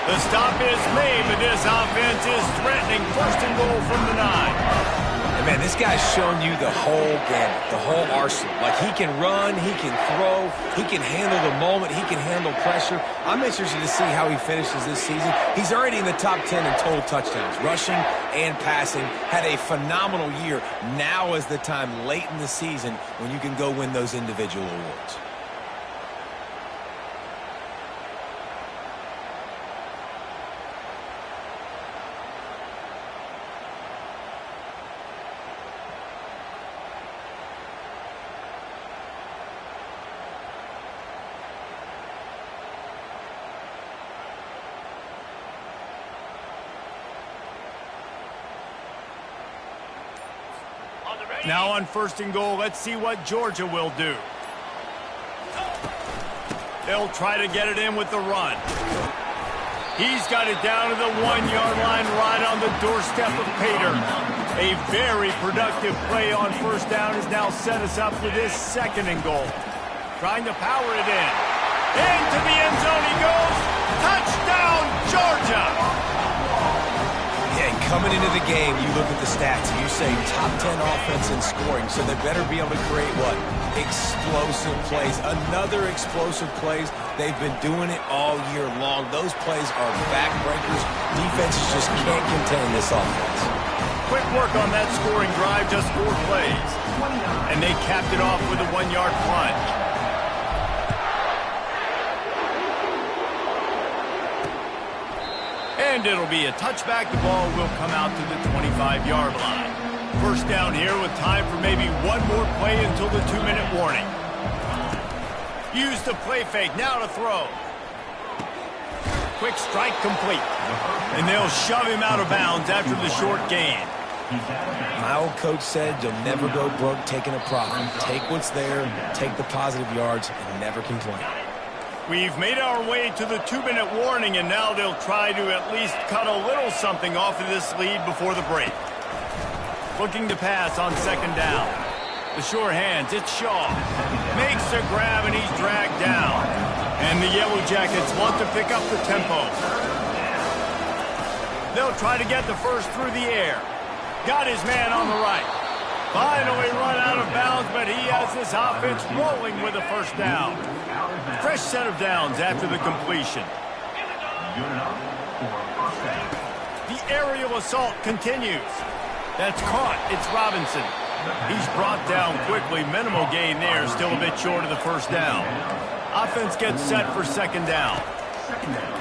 The stop is made, but this offense is threatening 1st and goal from the 9. And man, this guy's shown you the whole gamut, the whole arsenal. Like, he can run, he can throw, he can handle the moment, he can handle pressure. I'm interested to see how he finishes this season. He's already in the top 10 in total touchdowns, rushing and passing. Had a phenomenal year. Now is the time late in the season when you can go win those individual awards. Now on 1st and goal, let's see what Georgia will do. They'll try to get it in with the run. He's got it down to the 1-yard line right on the doorstep of Pater. A very productive play on 1st down has now set us up for this 2nd and goal. Trying to power it in. Into the end zone he goes. Touchdown, Georgia! Coming into the game, you look at the stats, and you say top 10 offense in scoring, so they better be able to create what? Explosive plays. Another explosive plays. They've been doing it all year long. Those plays are backbreakers. Defenses just can't contain this offense. Quick work on that scoring drive, just 4 plays. And they capped it off with a 1-yard plunge. And it'll be a touchback. The ball will come out to the 25-yard line. First down here with time for maybe one more play until the 2-minute warning. Use the play fake, now to throw. Quick strike complete. And they'll shove him out of bounds after the short gain. My old coach said you'll never go broke taking a profit. Take what's there, take the positive yards, and never complain. We've made our way to the 2-minute warning, and now they'll try to at least cut a little something off of this lead before the break. Looking to pass on second down. The sure hands, it's Shaw. Makes a grab, and he's dragged down. And the Yellow Jackets want to pick up the tempo. They'll try to get the first through the air. Got his man on the right. Finally run out of bounds, but he has this offense rolling with a first down. Fresh set of downs after the completion. The aerial assault continues. That's caught. It's Robinson. He's brought down quickly. Minimal gain there. Still a bit short of the first down. Offense gets set for second down.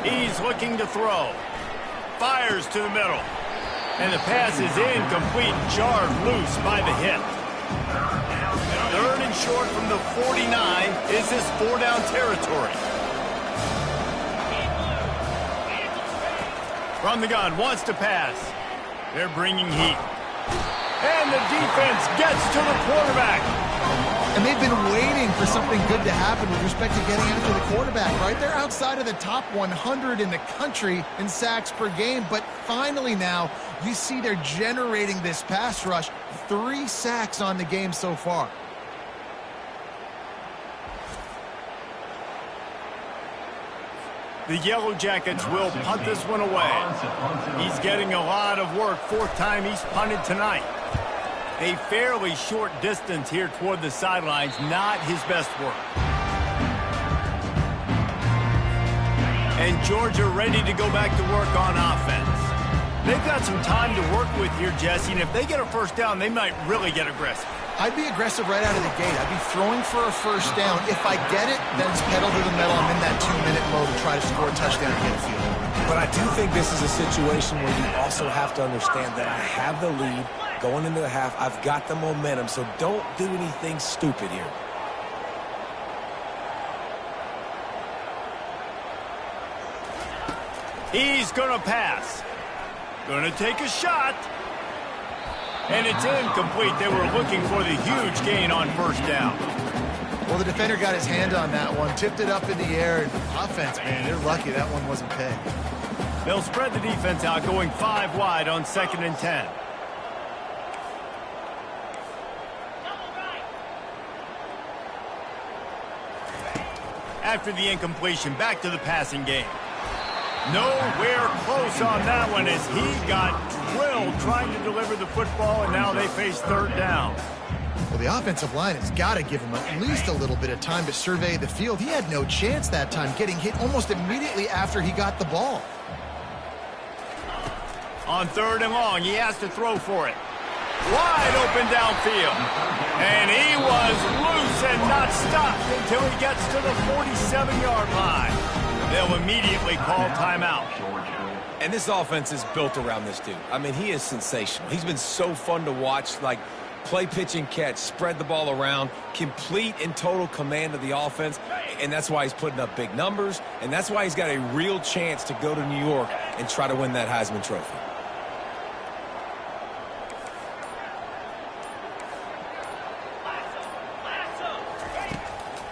He's looking to throw. Fires to the middle. And the pass is incomplete. Jarred loose by the hit. Third and short from the 49. Is this 4-down territory? From the gun, wants to pass. They're bringing heat. And the defense gets to the quarterback. And they've been waiting for something good to happen with respect to getting after the quarterback, right? They're outside of the top 100 in the country in sacks per game, but finally now you see they're generating this pass rush. 3 sacks on the game so far. The Yellow Jackets will punt this one away. He's getting a lot of work. 4th time he's punted tonight. A fairly short distance here toward the sidelines, not his best work. And Georgia ready to go back to work on offense. They've got some time to work with here, Jesse, and if they get a first down, they might really get aggressive. I'd be aggressive right out of the gate. I'd be throwing for a first down. If I get it, then it's pedal to the metal. I'm in that 2-minute mode to try to score a touchdown and get a field goal. But I do think this is a situation where you also have to understand that I have the lead going into the half. I've got the momentum, so don't do anything stupid here. He's going to pass. Going to take a shot. And it's incomplete. They were looking for the huge gain on first down. Well, the defender got his hand on that one, tipped it up in the air, and offense, man, they're lucky that one wasn't pegged. They'll spread the defense out, going 5 wide on 2nd and 10. After the incompletion, back to the passing game. Nowhere close on that one as he got drilled trying to deliver the football, and now they face 3rd down. Well, the offensive line has got to give him at least a little bit of time to survey the field. He had no chance that time, getting hit almost immediately after he got the ball. On 3rd and long, he has to throw for it. Wide open downfield. And he was loose and not stopped until he gets to the 47-yard line. They'll immediately call timeout. And this offense is built around this dude. I mean, he is sensational. He's been so fun to watch, like play, pitch, and catch, spread the ball around, complete and total command of the offense, and that's why he's putting up big numbers, and that's why he's got a real chance to go to New York and try to win that Heisman Trophy.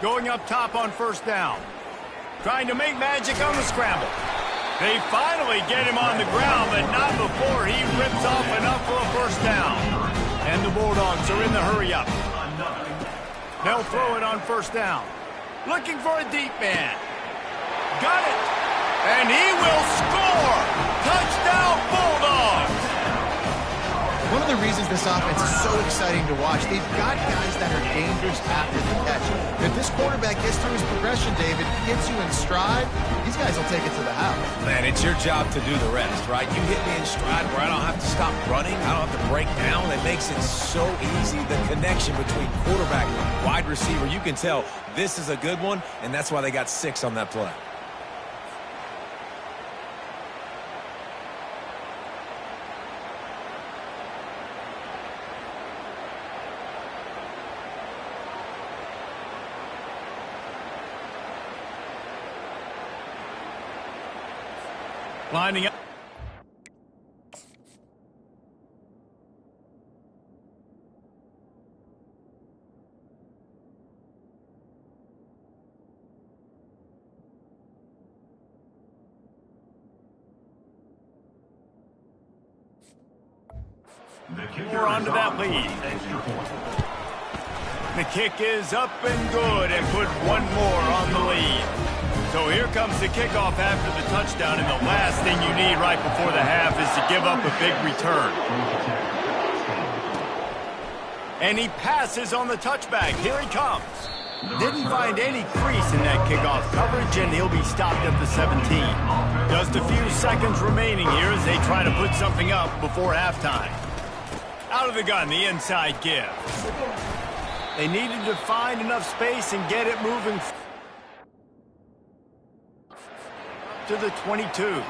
Going up top on first down. Trying to make magic on the scramble. They finally get him on the ground, but not before he rips off enough for a first down. And the Bulldogs are in the hurry-up. They'll throw it on first down. Looking for a deep man. Got it. And he will score. Touchdown, Bulldogs. One of the reasons this offense is so exciting to watch, they've got guys that are dangerous after the catch. If this quarterback gets through his progression, David, gets you in stride, these guys will take it to the house. Man, it's your job to do the rest, right? You hit me in stride where I don't have to stop running. I don't have to break down. It makes it so easy, the connection between quarterback and wide receiver. You can tell this is a good one, and that's why they got 6 on that play. Lining up. We're on to that lead. The kick is up and good and put one more on the lead. So here comes the kickoff after the touchdown, and the last thing you need right before the half is to give up a big return. And he passes on the touchback. Here he comes. Didn't find any crease in that kickoff coverage, and he'll be stopped at the 17. Just a few seconds remaining here as they try to put something up before halftime. Out of the gun, the inside give. They needed to find enough space and get it moving to the 22.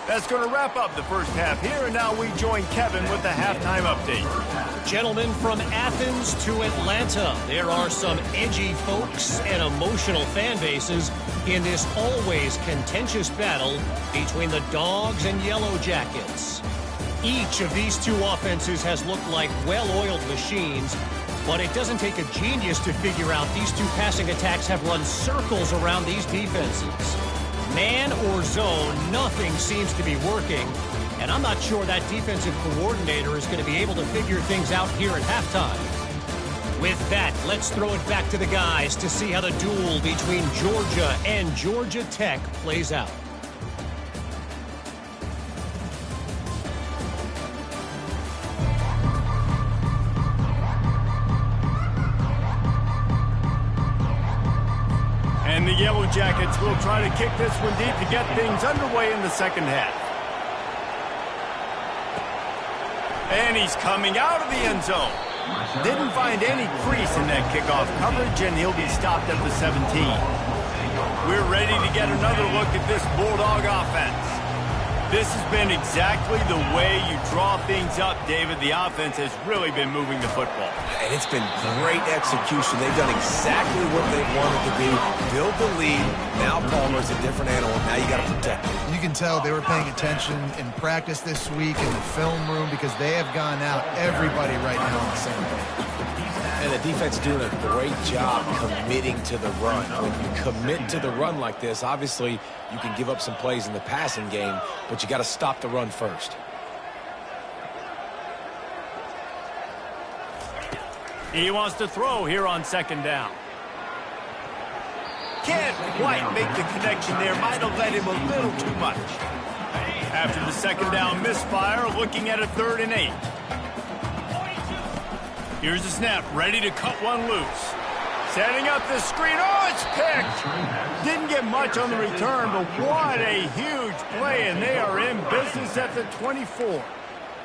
That's going to wrap up the first half here, and now we join Kevin with the halftime update. Gentlemen, from Athens to Atlanta, there are some edgy folks and emotional fan bases in this always contentious battle between the Dogs and Yellow Jackets. Each of these two offenses has looked like well-oiled machines, but it doesn't take a genius to figure out these two passing attacks have run circles around these defenses. Man or zone, nothing seems to be working, and I'm not sure that defensive coordinator is going to be able to figure things out here at halftime. With that, let's throw it back to the guys to see how the duel between Georgia and Georgia Tech plays out. And the Yellow Jackets will try to kick this one deep to get things underway in the second half. And he's coming out of the end zone. Didn't find any crease in that kickoff coverage, and he'll be stopped at the 17. We're ready to get another look at this Bulldog offense. This has been exactly the way you draw things up, David. The offense has really been moving the football. And it's been great execution. They've done exactly what they wanted to do. Build the lead. Now Palmer's a different animal. Now you got to protect him. You can tell they were paying attention in practice this week in the film room because they have gone out everybody right now on the same page. And the defense doing a great job committing to the run. When you commit to the run like this, obviously you can give up some plays in the passing game, but you got to stop the run first. He wants to throw here on second down. Can't quite make the connection there. Might have led him a little too much. After the second down misfire, looking at a 3rd and 8. Here's the snap, ready to cut one loose. Setting up the screen. Oh, it's picked. Didn't get much on the return, but what a huge play, and they are in business at the 24.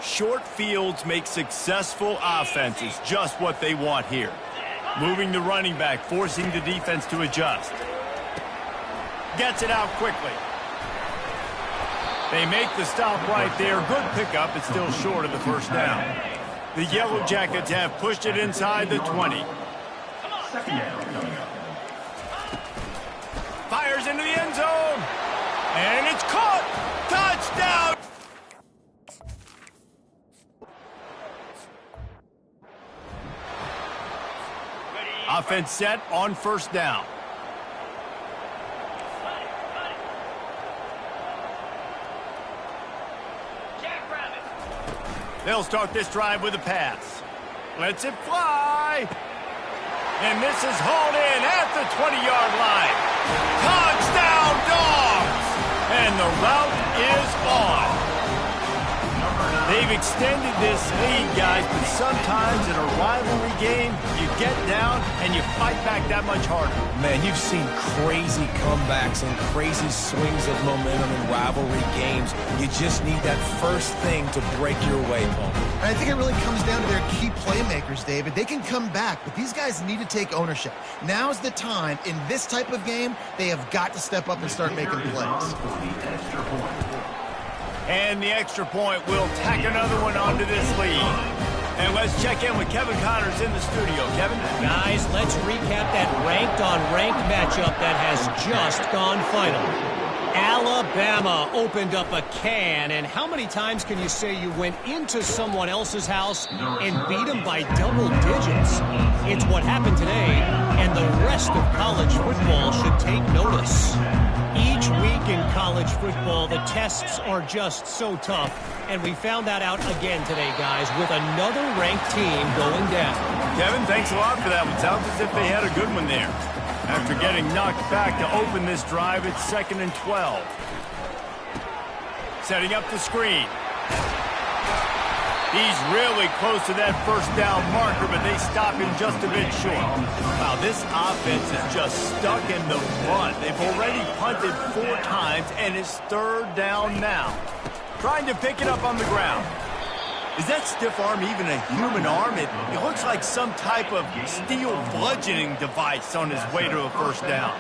Short fields make successful offenses just what they want here. Moving the running back, forcing the defense to adjust. Gets it out quickly. They make the stop right there. Good pickup. It's still short of the first down. The Yellow Jackets have pushed it inside the 20. Fires into the end zone. And it's caught. Touchdown. Offense set on first down. They'll start this drive with a pass. Lets it fly. And this is hauled in at the 20-yard line. Touchdown, Dogs! And the route is on. They've extended this lead, guys, but sometimes in a rivalry game, you get down and you fight back that much harder. Man, you've seen crazy comebacks and crazy swings of momentum in rivalry games. You just need that first thing to break your way, Paul. I think it really comes down to their key playmakers, David. They can come back, but these guys need to take ownership. Now's the time. In this type of game, they have got to step up and start making plays. And the extra point will tack another one onto this lead. And let's check in with Kevin Connors in the studio. Kevin? Guys, let's recap that ranked-on-ranked matchup that has just gone final. Alabama opened up a can, and how many times can you say you went into someone else's house and beat them by double digits? It's what happened today, and the rest of college football should take notice. Each week in college football, the tests are just so tough, and we found that out again today, guys, with another ranked team going down. Kevin, thanks a lot for that one. Sounds as if they had a good one there. After getting knocked back to open this drive, it's 2nd and 12. Setting up the screen. He's really close to that first down marker, but they stop him just a bit short. Wow, this offense is just stuck in the run. They've already punted 4 times, and it's 3rd down now. Trying to pick it up on the ground. Is that stiff arm even a human arm? It looks like some type of steel bludgeoning device on his way to a first down.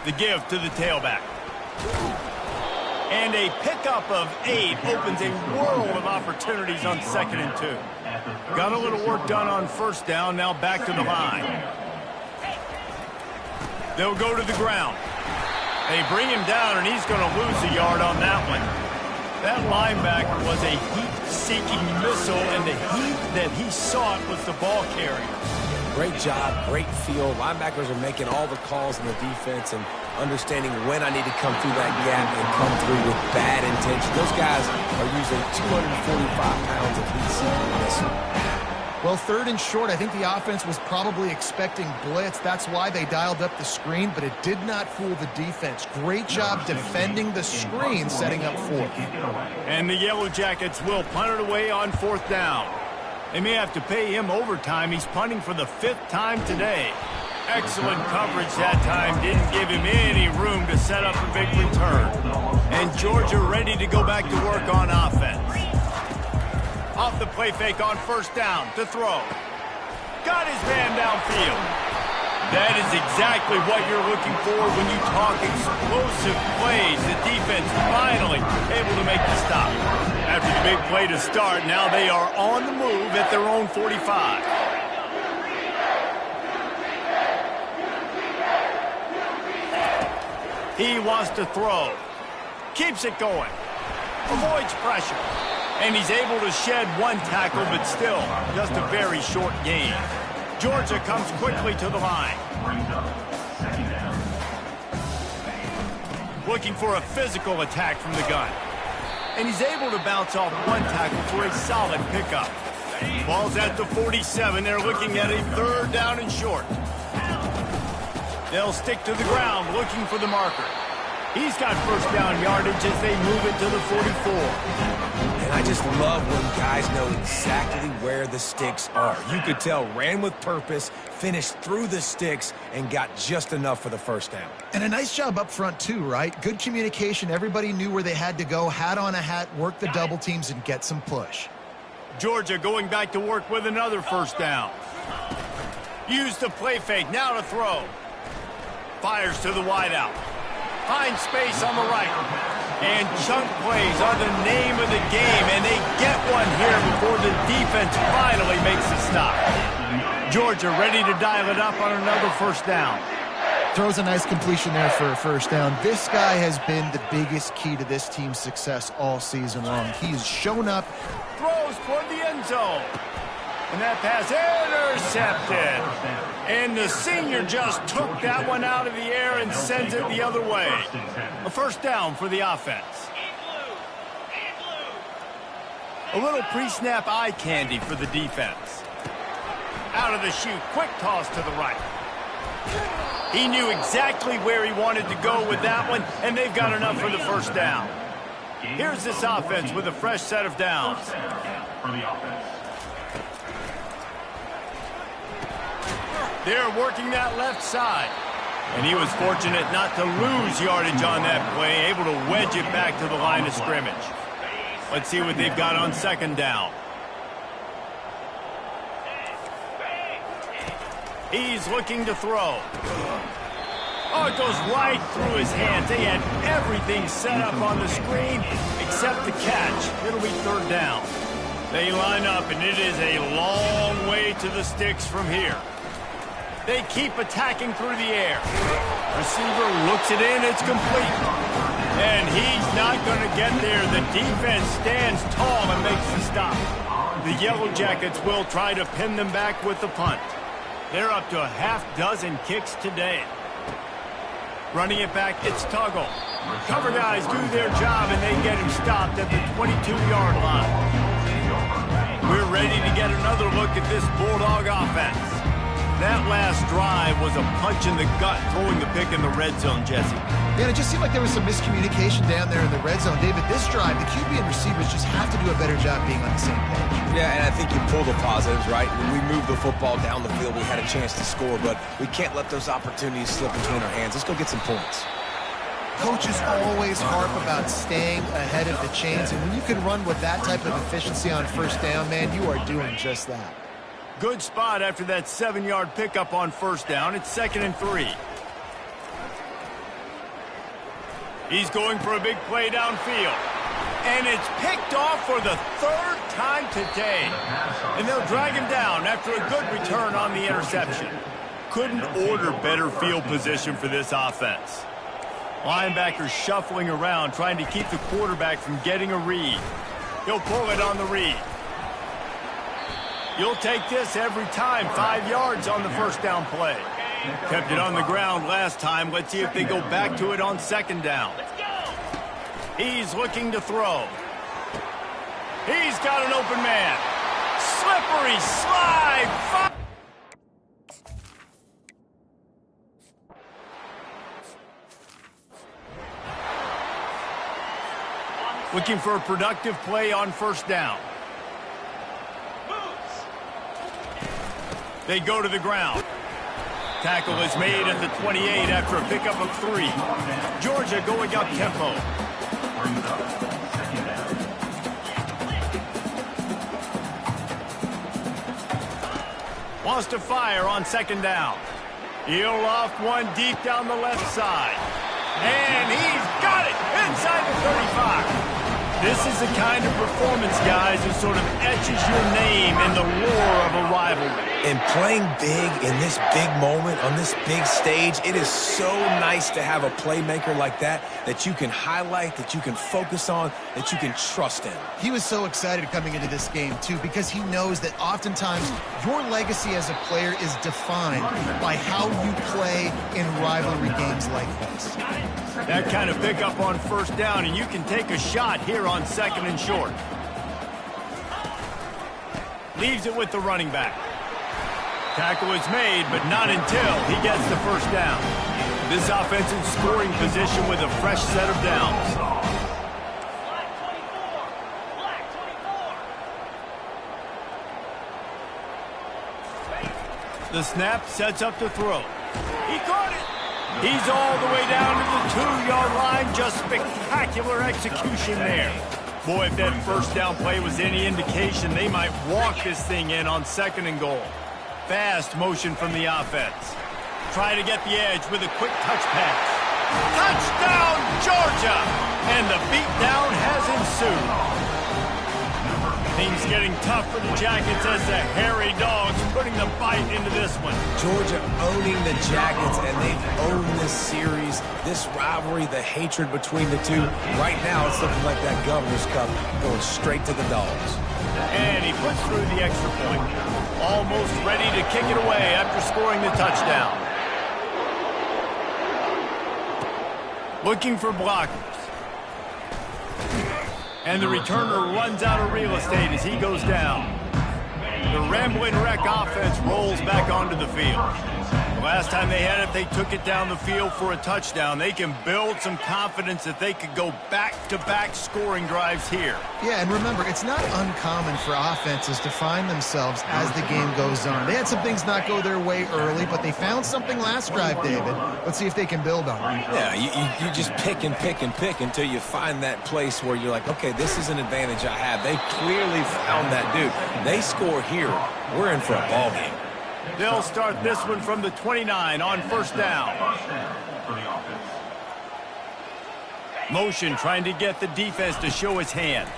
The give to the tailback. And a pickup of 8 opens a world of opportunities on 2nd and 2. Got a little work done on first down, now back to the line. They'll go to the ground. They bring him down, and he's going to lose a yard on that one. That linebacker was a heat-seeking missile, and the heat that he sought was the ball carrier. Great job, great feel. Linebackers are making all the calls in the defense and understanding when I need to come through that gap and come through with bad intention. Those guys are using 245 pounds of heat seeking missile. Well, 3rd and short, I think the offense was probably expecting blitz. That's why they dialed up the screen, but it did not fool the defense. Great job defending the screen, setting up 4th. And the Yellow Jackets will punt it away on 4th down. They may have to pay him overtime. He's punting for the 5th time today. Excellent coverage that time. Didn't give him any room to set up a big return. And Georgia ready to go back to work on offense. Off the play fake on first down to throw. Got his man downfield. That is exactly what you're looking for when you talk explosive plays. The defense finally able to make the stop. After the big play to start, now they are on the move at their own 45. He wants to throw. Keeps it going. Avoids pressure. And he's able to shed 1 tackle, but still just a very short gain. Georgia comes quickly to the line. Looking for a physical attack from the gun. And he's able to bounce off 1 tackle for a solid pickup. Ball's at the 47. They're looking at a 3rd down and short. They'll stick to the ground looking for the marker. He's got first down yardage as they move it to the 44. And I just love when guys know exactly where the sticks are. You could tell ran with purpose, finished through the sticks, and got just enough for the first down. And a nice job up front, too, right? Good communication. Everybody knew where they had to go, hat on a hat, work the double teams, and get some push. Georgia going back to work with another first down. Use the play fake, now to throw. Fires to the wideout. Finds space on the right. And chunk plays are the name of the game, and they get one here before the defense finally makes the stop. Georgia ready to dial it up on another first down. Throws a nice completion there for a first down. This guy has been the biggest key to this team's success all season long. He's shown up. Throws toward the end zone. And that pass intercepted. And the senior just took that one out of the air and sends it the other way. A first down for the offense. A little pre-snap eye candy for the defense. Out of the chute, quick toss to the right. He knew exactly where he wanted to go with that one, and they've got enough for the first down. Here's this offense with a fresh set of downs. They're working that left side. And he was fortunate not to lose yardage on that play, able to wedge it back to the line of scrimmage. Let's see what they've got on second down. He's looking to throw. Oh, it goes right through his hands. They had everything set up on the screen. Except the catch. It'll be third down. They line up, and it is a long way to the sticks from here. They keep attacking through the air. Receiver looks it in. It's complete. And he's not going to get there. The defense stands tall and makes the stop. The Yellow Jackets will try to pin them back with the punt. They're up to a half-dozen kicks today. Running it back, it's Tuggle. Cover guys do their job, and they get him stopped at the 22-yard line. We're ready to get another look at this Bulldog offense. That last drive was a punch in the gut, throwing the pick in the red zone, Jesse. Yeah, it just seemed like there was some miscommunication down there in the red zone. David, this drive, the QB and receivers just have to do a better job being on the same page. Yeah, and I think you pull the positives, right? When we moved the football down the field, we had a chance to score, but we can't let those opportunities slip between our hands. Let's go get some points. Coaches always harp about staying ahead of the chains, and when you can run with that type of efficiency on first down, man, you are doing just that. Good spot after that 7-yard pickup on first down. It's 2nd and 3. He's going for a big play downfield. And it's picked off for the 3rd time today. And they'll drag him down after a good return on the interception. Couldn't order better field position for this offense. Linebackers shuffling around, trying to keep the quarterback from getting a read. He'll pull it on the read. You'll take this every time. 5 yards on the first down play. Kept it on the ground last time. Let's see if they go back to it on 2nd down. He's looking to throw. He's got an open man. Slippery slide. Looking for a productive play on first down. They go to the ground. Tackle is made at the 28 after a pickup of 3. Georgia going up tempo. Wants to fire on 2nd down. He'll loft one deep down the left side. And he's got it inside the 35. This is the kind of performance, guys, that sort of etches your name in the lore of a rivalry. And playing big in this big moment, on this big stage, it is so nice to have a playmaker like that you can highlight, that you can focus on, that you can trust in. He was so excited coming into this game, too, because he knows that oftentimes your legacy as a player is defined by how you play in rivalry games like this. That kind of pickup on first down, and you can take a shot here on 2nd and short. Leaves it with the running back. Tackle is made, but not until he gets the first down. This offense in scoring position with a fresh set of downs. The snap sets up to throw. He caught it. He's all the way down to the 2-yard line. Just spectacular execution there. Boy, if that first down play was any indication, they might walk this thing in on 2nd and goal. Fast motion from the offense. Try to get the edge with a quick touch pass. Touchdown, Georgia! And the beatdown has ensued. Things getting tough for the Jackets as the hairy dogs putting the bite into this one. Georgia owning the Jackets, and they've owned this series, this rivalry, the hatred between the two. Right now, it's looking like that Governor's Cup going straight to the Dogs. And he puts through the extra point. Almost ready to kick it away after scoring the touchdown. Looking for blockers. And the returner runs out of real estate as he goes down. The Rambling Wreck offense rolls back onto the field. The last time they had it, they took it down the field for a touchdown. They can build some confidence that they could go back-to-back scoring drives here. Yeah, and remember, it's not uncommon for offenses to find themselves as the game goes on. They had some things not go their way early, but they found something last drive, David. Let's see if they can build on it. Yeah, you just pick and pick and pick until you find that place where you're like, okay, this is an advantage I have. They clearly found that dude. They score here. We're in for a ball game. They'll start this one from the 29 on first down. Motion trying to get the defense to show his hand.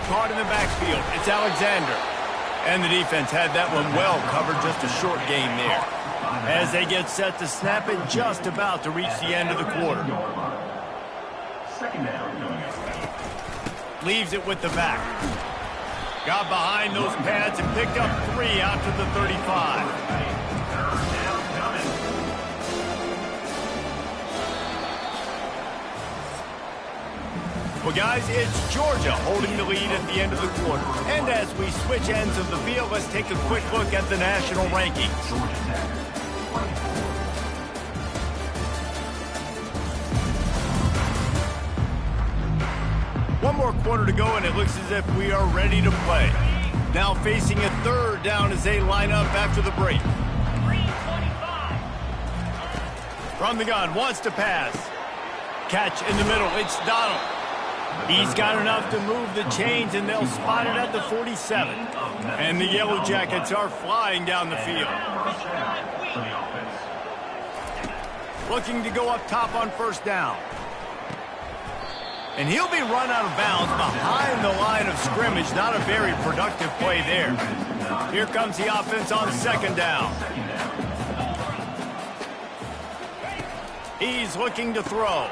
Caught in the backfield. It's Alexander. And the defense had that one well covered, just a short gain there. As they get set to snap it, just about to reach the end of the quarter. Leaves it with the back. Got behind those pads and picked up 3 out to the 35. Well, guys, it's Georgia holding the lead at the end of the quarter. And as we switch ends of the field, let's take a quick look at the national rankings. One more quarter to go, and it looks as if we are ready to play. Now facing a third down as they line up after the break. From the gun, wants to pass. Catch in the middle, it's Donald. He's got enough to move the chains, and they'll spot it at the 47. And the Yellow Jackets are flying down the field. Looking to go up top on first down. And he'll be run out of bounds behind the line of scrimmage. Not a very productive play there. Here comes the offense on second down. He's looking to throw.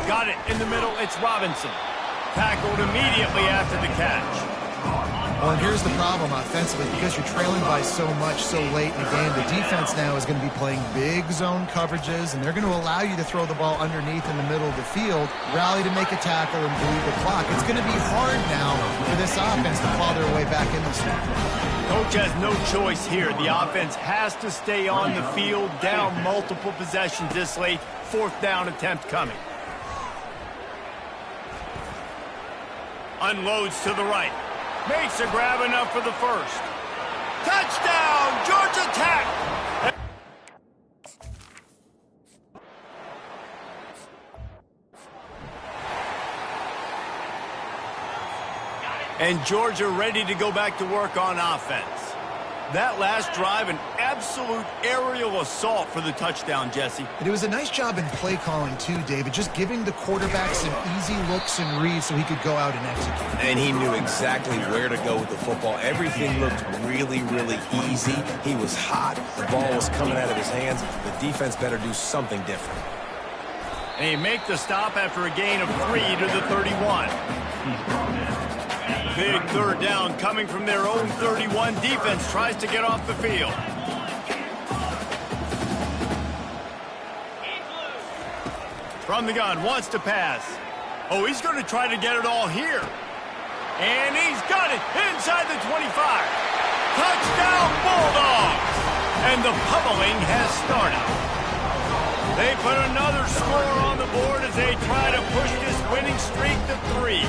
Got it in the middle, it's Robinson. Tackled immediately after the catch. Well, and here's the problem offensively. Because you're trailing by so much so late in the game, the defense now is going to be playing big zone coverages, and they're going to allow you to throw the ball underneath in the middle of the field, rally to make a tackle, and bleed the clock. It's going to be hard now for this offense to claw their way back in this one. Coach has no choice here. The offense has to stay on the field, down multiple possessions this late. Fourth down attempt coming. Unloads to the right. Makes a grab enough for the first. Touchdown, Georgia Tech! And Georgia ready to go back to work on offense. That last drive, an absolute aerial assault for the touchdown, Jesse. And it was a nice job in play calling, too, David, just giving the quarterback some easy looks and reads so he could go out and execute. And he knew exactly where to go with the football. Everything looked really, really easy. He was hot. The ball was coming out of his hands. The defense better do something different. And he make the stop after a gain of 3 to the 31. Big third down coming from their own 31. Defense tries to get off the field. From the gun, wants to pass. Oh, he's going to try to get it all here. And he's got it inside the 25. Touchdown, Bulldogs! And the pummeling has started. They put another score on the board as they try to push this winning streak to 3.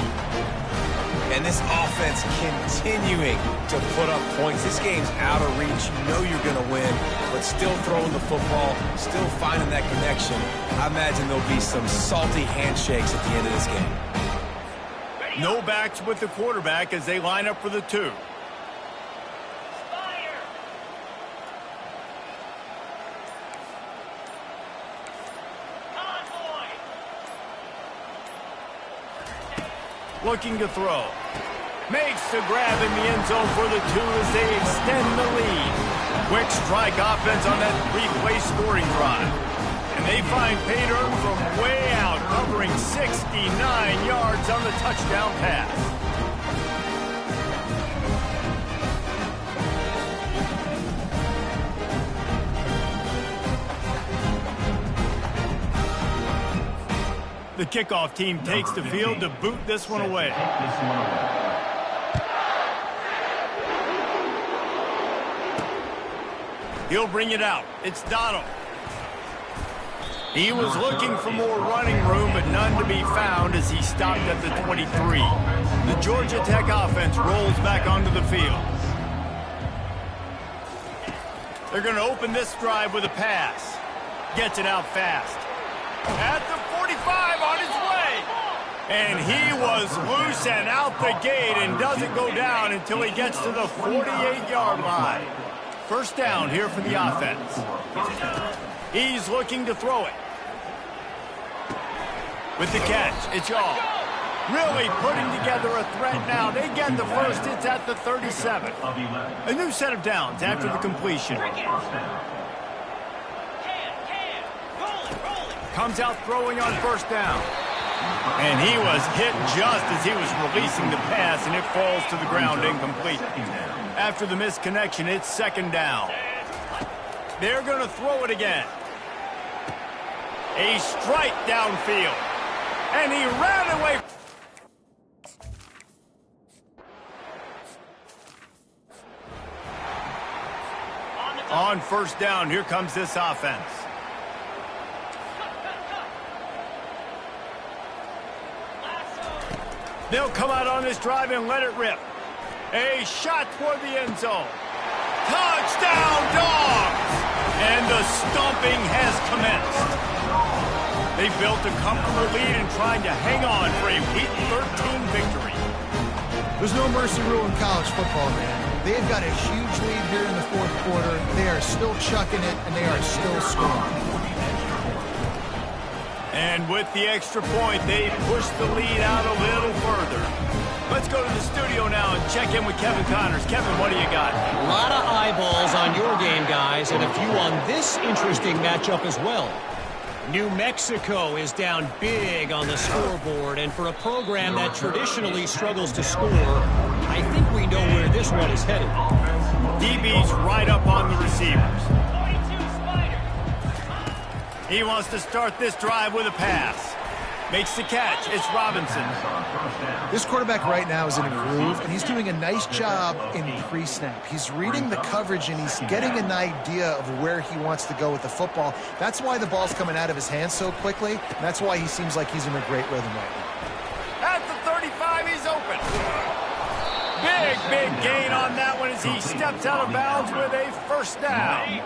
And this offense continuing to put up points. This game's out of reach. You know you're going to win, but still throwing the football, still finding that connection. I imagine there'll be some salty handshakes at the end of this game. No backs with the quarterback as they line up for the 2. Looking to throw. Makes the grab in the end zone for the 2 as they extend the lead. Quick strike offense on that 3-play scoring drive. And they find Pay Dirt from way out, covering 69 yards on the touchdown pass. The kickoff team takes the field to boot this one away. He'll bring it out. It's Donald. He was looking for more running room, but none to be found as he stopped at the 23. The Georgia Tech offense rolls back onto the field. They're going to open this drive with a pass. Gets it out fast. At the 45 on his way. And he was loose and out the gate and doesn't go down until he gets to the 48-yard line. First down here for the offense. He's looking to throw it. With the catch, it's all. Really putting together a threat now. They get the first. It's at the 37. A new set of downs after the completion. Comes out throwing on first down. And he was hit just as he was releasing the pass, and it falls to the ground incomplete. After the missed connection, it's second down. They're going to throw it again. A strike downfield. And he ran away. On first down, here comes this offense. They'll come out on this drive and let it rip. A shot toward the end zone. Touchdown, Dogs! And the stomping has commenced. They built a comfortable lead and tried to hang on for a Week 13 victory. There's no mercy rule in college football, man. They've got a huge lead here in the fourth quarter. They are still chucking it, and they are still scoring. And with the extra point, they push the lead out a little further. Let's go to the studio now and check in with Kevin Connors. Kevin, what do you got? A lot of eyeballs on your game, guys, and a few on this interesting matchup as well. New Mexico is down big on the scoreboard, and for a program that traditionally struggles to score, I think we know where this one is headed. DB's right up on the receivers. He wants to start this drive with a pass. Makes the catch. It's Robinson. This quarterback right now is in a groove, and he's doing a nice job in pre-snap. He's reading the coverage, and he's getting an idea of where he wants to go with the football. That's why the ball's coming out of his hands so quickly, and that's why he seems like he's in a great rhythm right now. At the 35, he's open. Big gain on that one as he steps out of bounds with a first down.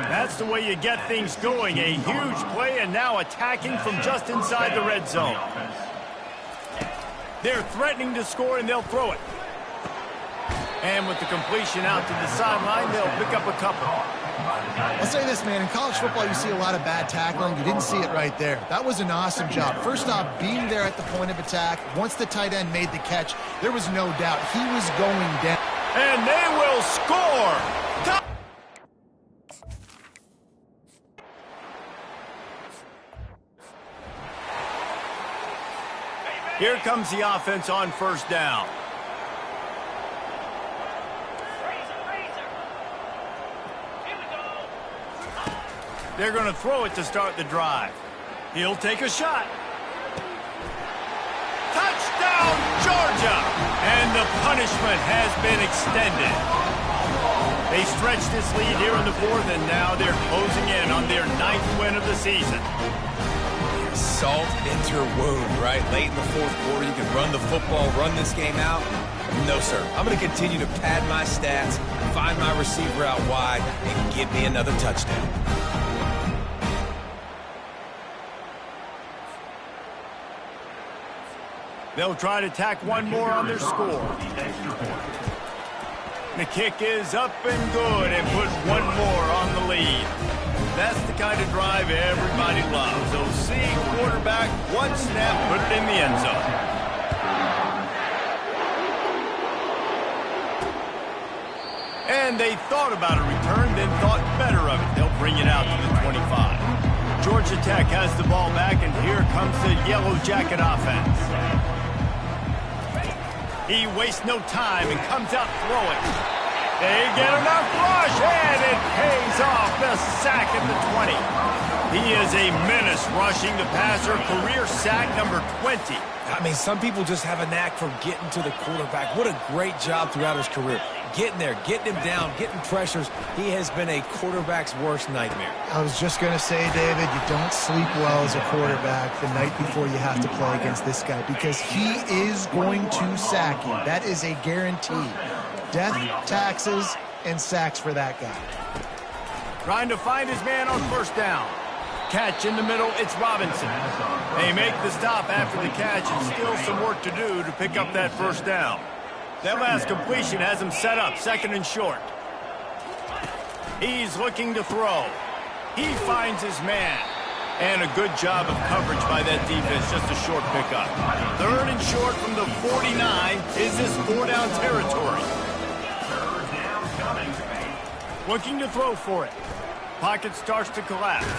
That's the way you get things going. A huge play, and now attacking from just inside the red zone. They're threatening to score, and they'll throw it. And with the completion out to the sideline, they'll pick up a couple. I'll say this, man. In college football, you see a lot of bad tackling. You didn't see it right there. That was an awesome job. First off, being there at the point of attack. Once the tight end made the catch, there was no doubt he was going down. And they will score. Here comes the offense on first down. They're going to throw it to start the drive. He'll take a shot. Touchdown, Georgia! And the punishment has been extended. They stretched this lead here in the fourth, and now they're closing in on their 9th win of the season. Salt into your wound, right? Late in the fourth quarter, you can run the football, run this game out. No, sir. I'm going to continue to pad my stats, find my receiver out wide, and give me another touchdown. They'll try to tack one more on their score. The kick is up and good, and put one more on the lead. That's the kind of drive everybody loves. OC quarterback, one snap, put it in the end zone. And they thought about a return, then thought better of it. They'll bring it out to the 25. Georgia Tech has the ball back, and here comes the Yellow Jacket offense. He wastes no time and comes out throwing. They get enough rush, and it pays off. The sack at the 20. He is a menace rushing the passer. Career sack number 20. I mean, some people just have a knack for getting to the quarterback. What a great job throughout his career. Getting there, getting him down, getting pressures. He has been a quarterback's worst nightmare. I was just going to say, David, you don't sleep well as a quarterback the night before you have to play against this guy, because he is going to sack you. That is a guarantee. Death, taxes, and sacks for that guy. Trying to find his man on first down. Catch in the middle, it's Robinson. They make the stop after the catch, and still some work to do to pick up that first down. That last completion has him set up, second and short. He's looking to throw. He finds his man. And a good job of coverage by that defense, just a short pickup. 3rd and short from the 49. Is this 4-down territory? Looking to throw for it. Pocket starts to collapse.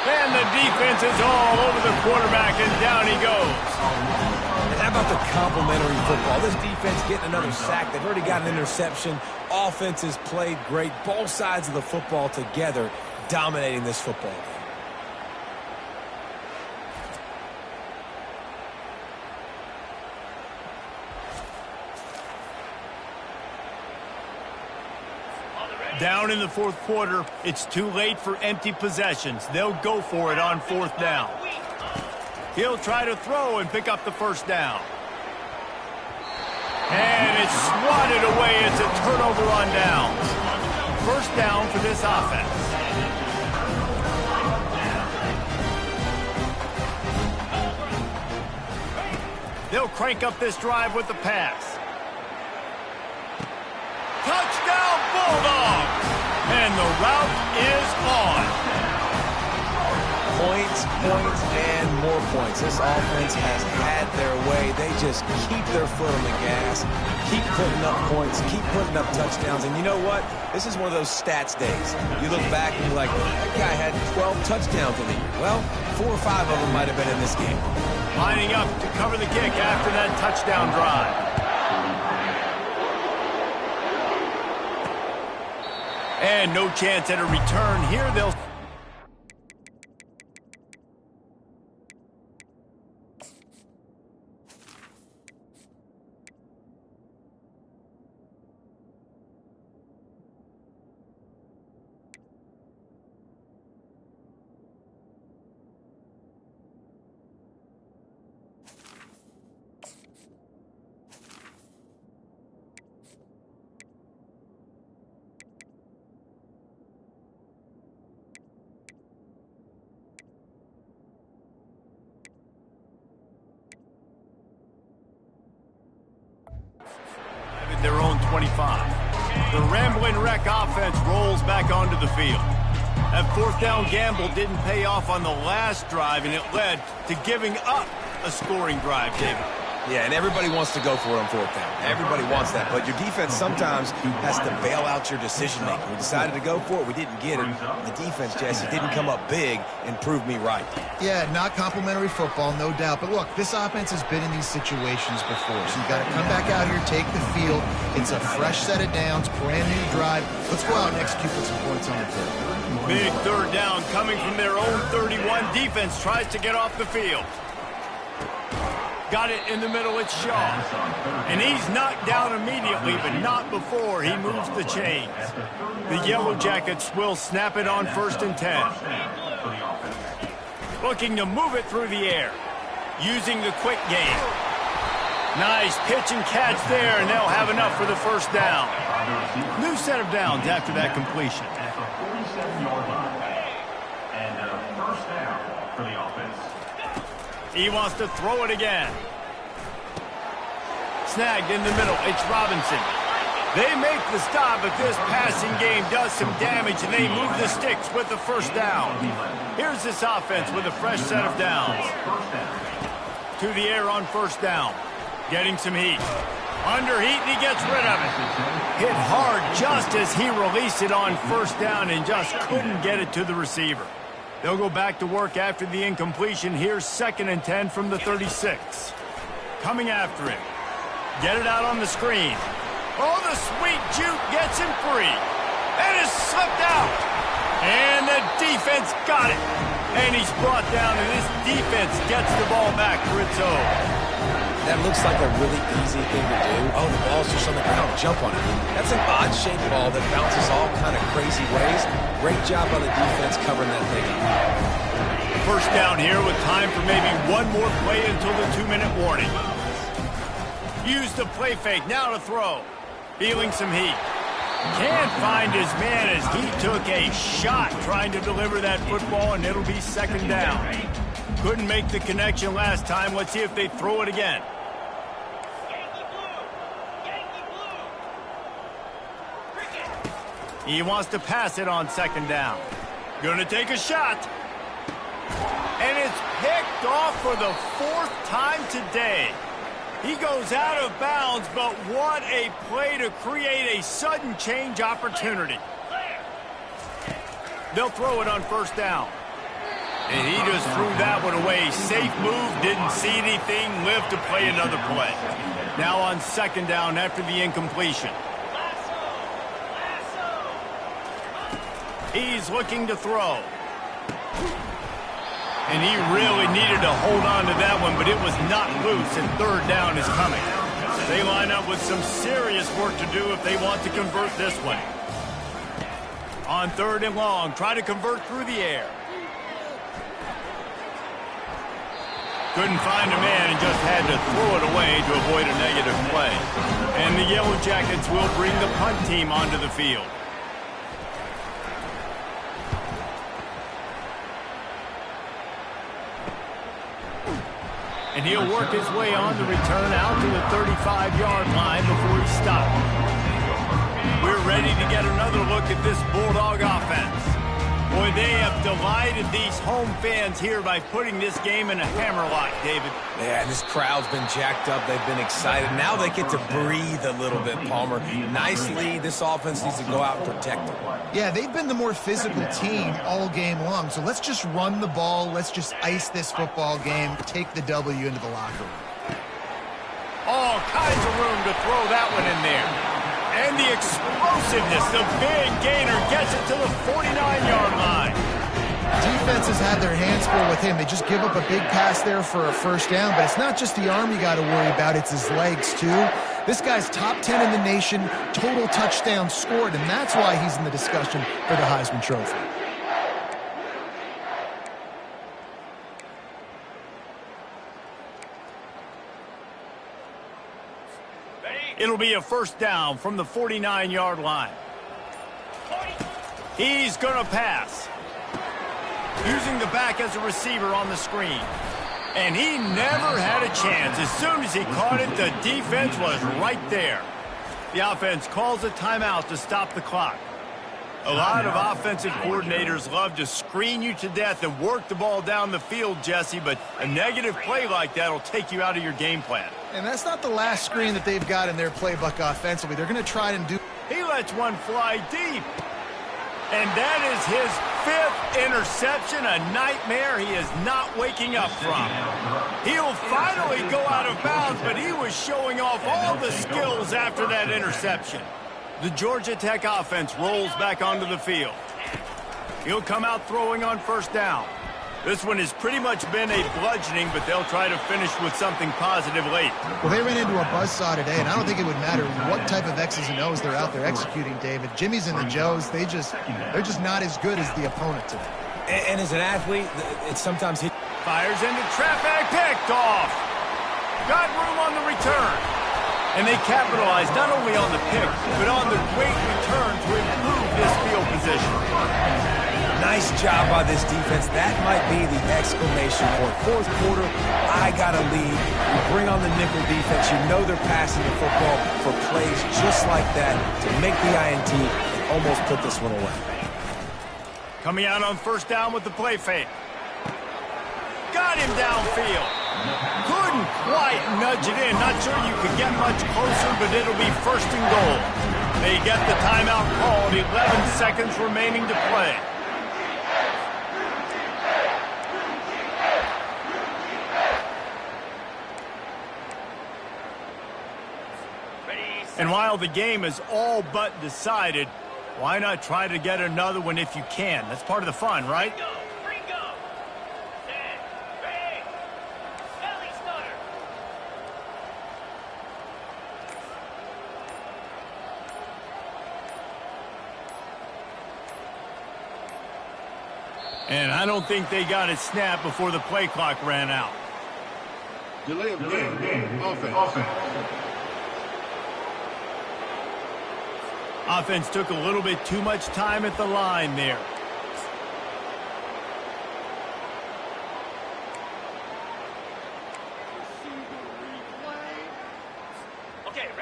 And the defense is all over the quarterback, and down he goes. And how about the complementary football? This defense getting another sack. They've already got an interception. Offense has played great. Both sides of the football together dominating this football game. Down in the 4th quarter, it's too late for empty possessions. They'll go for it on 4th down. He'll try to throw and pick up the 1st down. And it's swatted away. It's a turnover on downs. 1st down for this offense. They'll crank up this drive with the pass. Touchdown Bulldogs! And the route is on. Points, points, and more points. This offense has had their way. They just keep their foot on the gas, keep putting up points, keep putting up touchdowns. And you know what? This is one of those stats days. You look back and you're like, that guy had 12 touchdowns in the year. Well, 4 or 5 of them might have been in this game. Lining up to cover the kick after that touchdown drive. And no chance at a return here. They'll... their own 25. The Rambling Wreck offense rolls back onto the field. That 4th down gamble didn't pay off on the last drive, and it led to giving up a scoring drive, David. Yeah, and everybody wants to go for it on 4th down. Everybody wants that, but your defense sometimes has to bail out your decision-making. We decided to go for it. We didn't get it. The defense, Jesse, didn't come up big and prove me right. Yeah, not complimentary football, no doubt. But look, this offense has been in these situations before, so you got to come back out here, take the field. It's a fresh set of downs, brand new drive. Let's go out and execute with some points on the field. Big 3rd down coming from their own 31. Defense tries to get off the field. Got it in the middle, it's Shaw. And he's knocked down immediately, but not before he moves the chains. The Yellow Jackets will snap it on 1st and 10. Looking to move it through the air. Using the quick game. Nice pitch and catch there, and they'll have enough for the 1st down. New set of downs after that completion. At the 47-yard line. And 1st down for the offense. He wants to throw it again. Snagged in the middle. It's Robinson. They make the stop, but this passing game does some damage, and they move the sticks with the 1st down. Here's this offense with a fresh set of downs. To the air on 1st down. Getting some heat. Under heat, and he gets rid of it. Hit hard just as he released it on 1st down and just couldn't get it to the receiver. They'll go back to work after the incompletion. Here's 2nd and 10 from the 36. Coming after him. Get it out on the screen. Oh, the sweet juke gets him free. And it's slipped out. And the defense got it. And he's brought down, and this defense gets the ball back for its own. That looks like a really easy thing to do. Oh, the ball's just on the ground. Jump on it. That's an odd-shaped ball that bounces all kind of crazy ways. Great job by the defense covering that thing up. 1st down here with time for maybe one more play until the 2-minute warning. Use the play fake. Now to throw. Feeling some heat. Can't find his man as he took a shot trying to deliver that football, and it'll be 2nd down. Couldn't make the connection last time. Let's see if they throw it again. He wants to pass it on 2nd down. Gonna take a shot. And it's picked off for the 4th time today. He goes out of bounds, but what a play to create a sudden change opportunity. They'll throw it on 1st down. And he just threw that one away. Safe move, didn't see anything, lived to play another play. Now on 2nd down after the incompletion. He's looking to throw. And he really needed to hold on to that one, but it was not loose, and 3rd down is coming. They line up with some serious work to do if they want to convert this one. On 3rd and long, try to convert through the air. Couldn't find a man and just had to throw it away to avoid a negative play. And the Yellow Jackets will bring the punt team onto the field. And he'll work his way on the return out to the 35-yard line before he stopped. We're ready to get another look at this Bulldog offense. Boy, they have delighted these home fans here by putting this game in a hammerlock, David. Yeah, this crowd's been jacked up. They've been excited. Now they get to breathe a little bit, Palmer. Nice lead. This offense needs to go out and protect them. Yeah, they've been the more physical team all game long. So let's just run the ball. Let's just ice this football game. Take the W into the locker room. All kinds of room to throw that one in there. And the explosiveness, the big gainer gets it to the 49-yard line. Defenses have their hands full with him. They just give up a big pass there for a 1st down, but it's not just the arm you got to worry about, it's his legs too. This guy's top 10 in the nation, total touchdowns scored, and that's why he's in the discussion for the Heisman Trophy. It'll be a 1st down from the 49-yard line. He's going to pass. Using the back as a receiver on the screen. And he never had a chance. As soon as he caught it, the defense was right there. The offense calls a timeout to stop the clock. A lot of offensive coordinators love to screen you to death and work the ball down the field, Jesse, but a negative play like that will take you out of your game plan. And that's not the last screen that they've got in their playbook offensively. They're going to try and do... He lets one fly deep. And that is his 5th interception, a nightmare he is not waking up from. He'll finally go out of bounds, but he was showing off all the skills after that interception. The Georgia Tech offense rolls back onto the field. He'll come out throwing on 1st down. This one has pretty much been a bludgeoning, but they'll try to finish with something positive late. Well, they ran into a buzzsaw today, and I don't think it would matter what type of X's and O's they're out there executing, David. Jimmy's and the Joes, they're just not as good as the opponent today. And as an athlete, it's sometimes he fires into traffic, picked off. Got room on the return. And they capitalized not only on the pick, but on the great return to improve this field position. Nice job by this defense. That might be the exclamation point. 4th quarter, I got a lead. You bring on the nickel defense. You know they're passing the football for plays just like that to make the INT and almost put this one away. Coming out on 1st down with the play fake. Got him downfield. Couldn't quite nudge it in. Not sure you could get much closer, but it'll be 1st and goal. They get the timeout called. 11 seconds remaining to play. And while the game is all but decided, why not try to get another one if you can? That's part of the fun, right? And I don't think they got it snapped before the play clock ran out. Delay of game. Offense. Offense took a little bit too much time at the line there.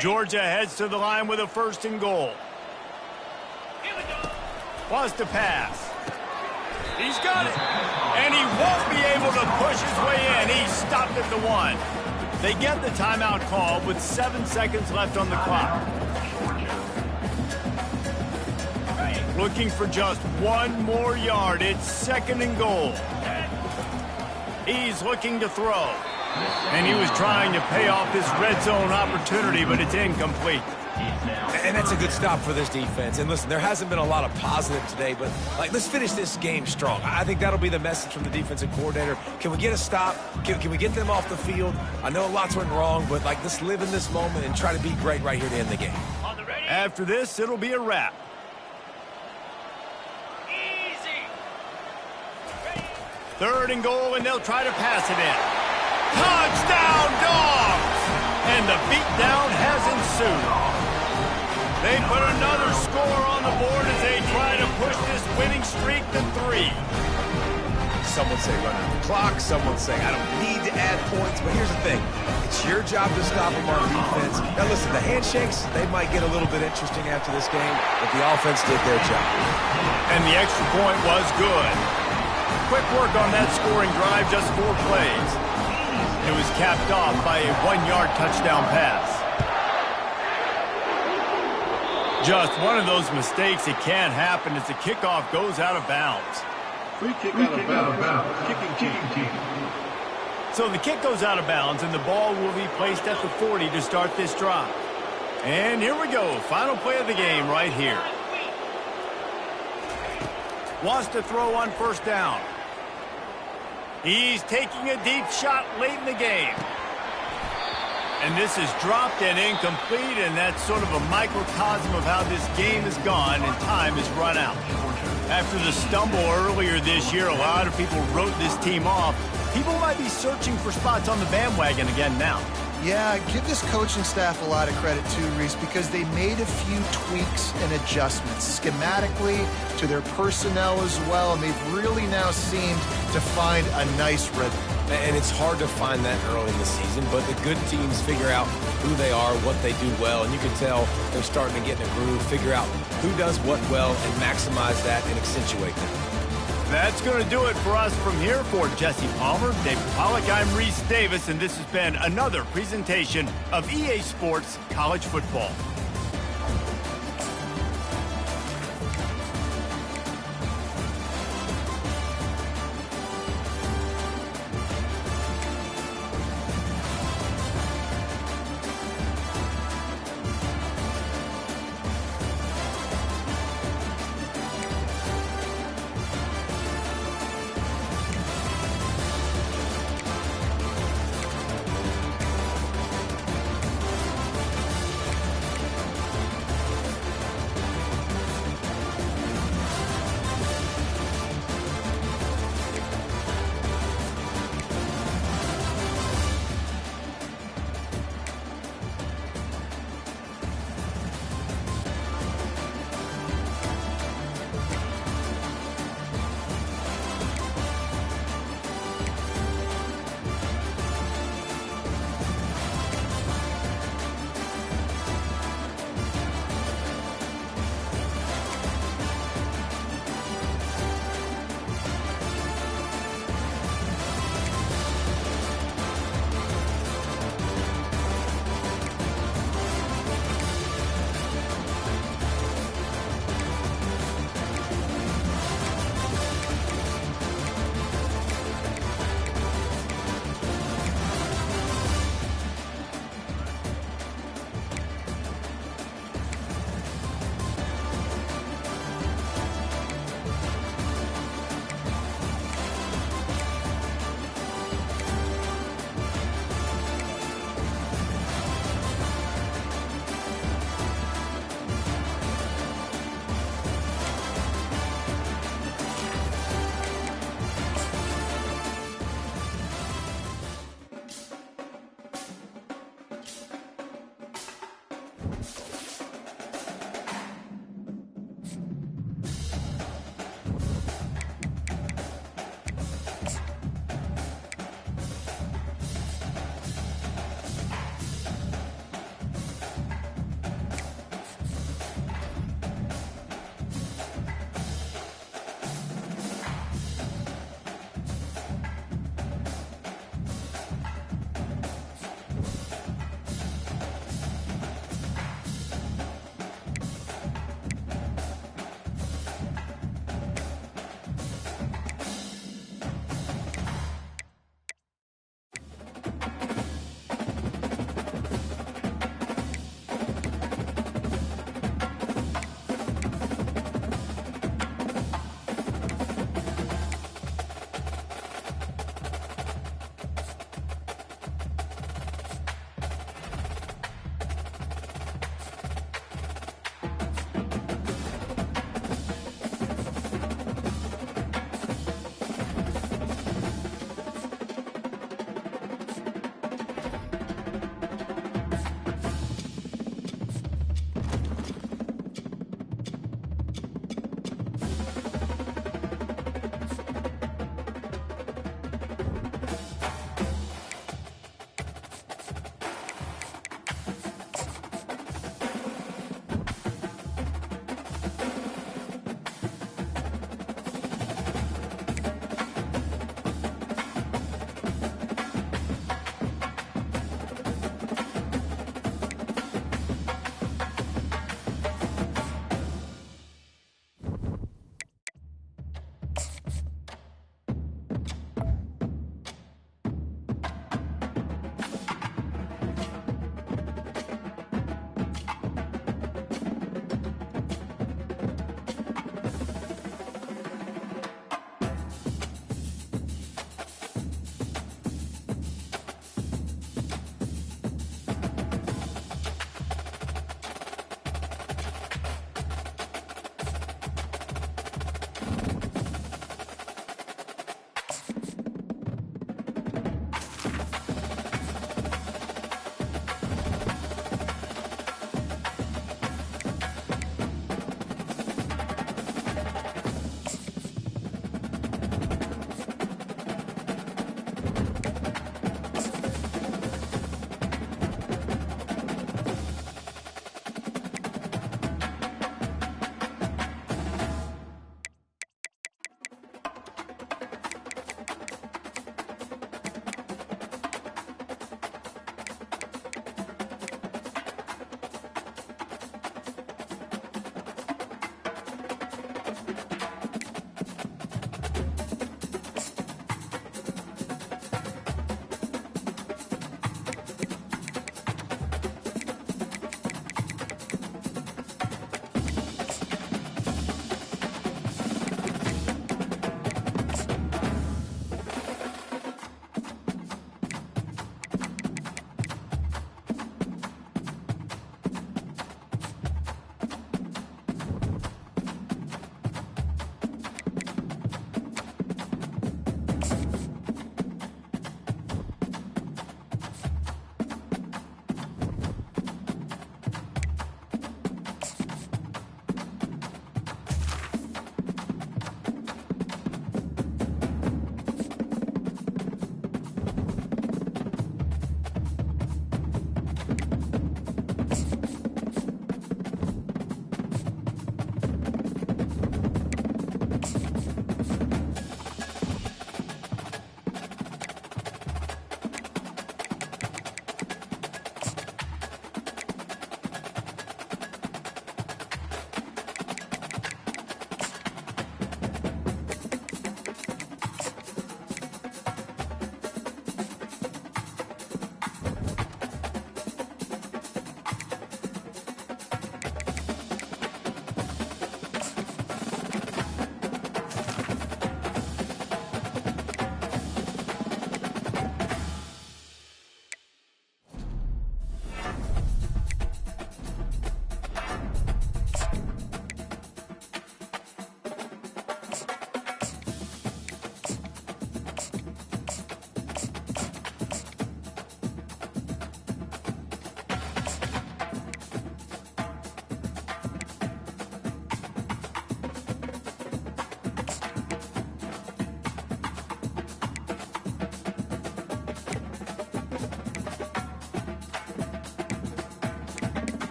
Georgia heads to the line with a 1st and goal. Wants to pass. He's got it. And he won't be able to push his way in. He stopped at the 1. They get the timeout call with 7 seconds left on the clock. Looking for just 1 more yard. It's 2nd and goal. He's looking to throw. And he was trying to pay off this red zone opportunity, but it's incomplete. And that's a good stop for this defense. And listen, there hasn't been a lot of positive today, but let's finish this game strong. I think that'll be the message from the defensive coordinator. Can we get a stop? Can we get them off the field? I know lots went wrong, but let's live in this moment and try to be great right here to end the game. After this, it'll be a wrap. Easy. 3rd and goal, and they'll try to pass it in. Touchdown, Dogs! And the beatdown has ensued. They put another score on the board as they try to push this winning streak to 3. Some would say run out the clock. Some would say I don't need to add points. But here's the thing. It's your job to stop them on defense. Now, listen, the handshakes, they might get a little bit interesting after this game, but the offense did their job. And the extra point was good. Quick work on that scoring drive, just 4 plays. It was capped off by a 1-yard touchdown pass. Just one of those mistakes that can't happen as the kickoff goes out of bounds. Free kick out of bounds. Kicking team. So the kick goes out of bounds, and the ball will be placed at the 40 to start this drive. And here we go. Final play of the game right here. Wants to throw on 1st down. He's taking a deep shot late in the game. And this is dropped and incomplete, and that's sort of a microcosm of how this game has gone and time has run out. After the stumble earlier this year, a lot of people wrote this team off. People might be searching for spots on the bandwagon again now. Yeah, give this coaching staff a lot of credit too, Reese, because they made a few tweaks and adjustments schematically to their personnel as well, and they've really now seemed to find a nice rhythm. And it's hard to find that early in the season, but the good teams figure out who they are, what they do well, and you can tell they're starting to get in a groove, figure out who does what well, and maximize that and accentuate that. That's going to do it for us from here. For Jesse Palmer, David Pollack, I'm Reese Davis, and this has been another presentation of EA Sports College Football.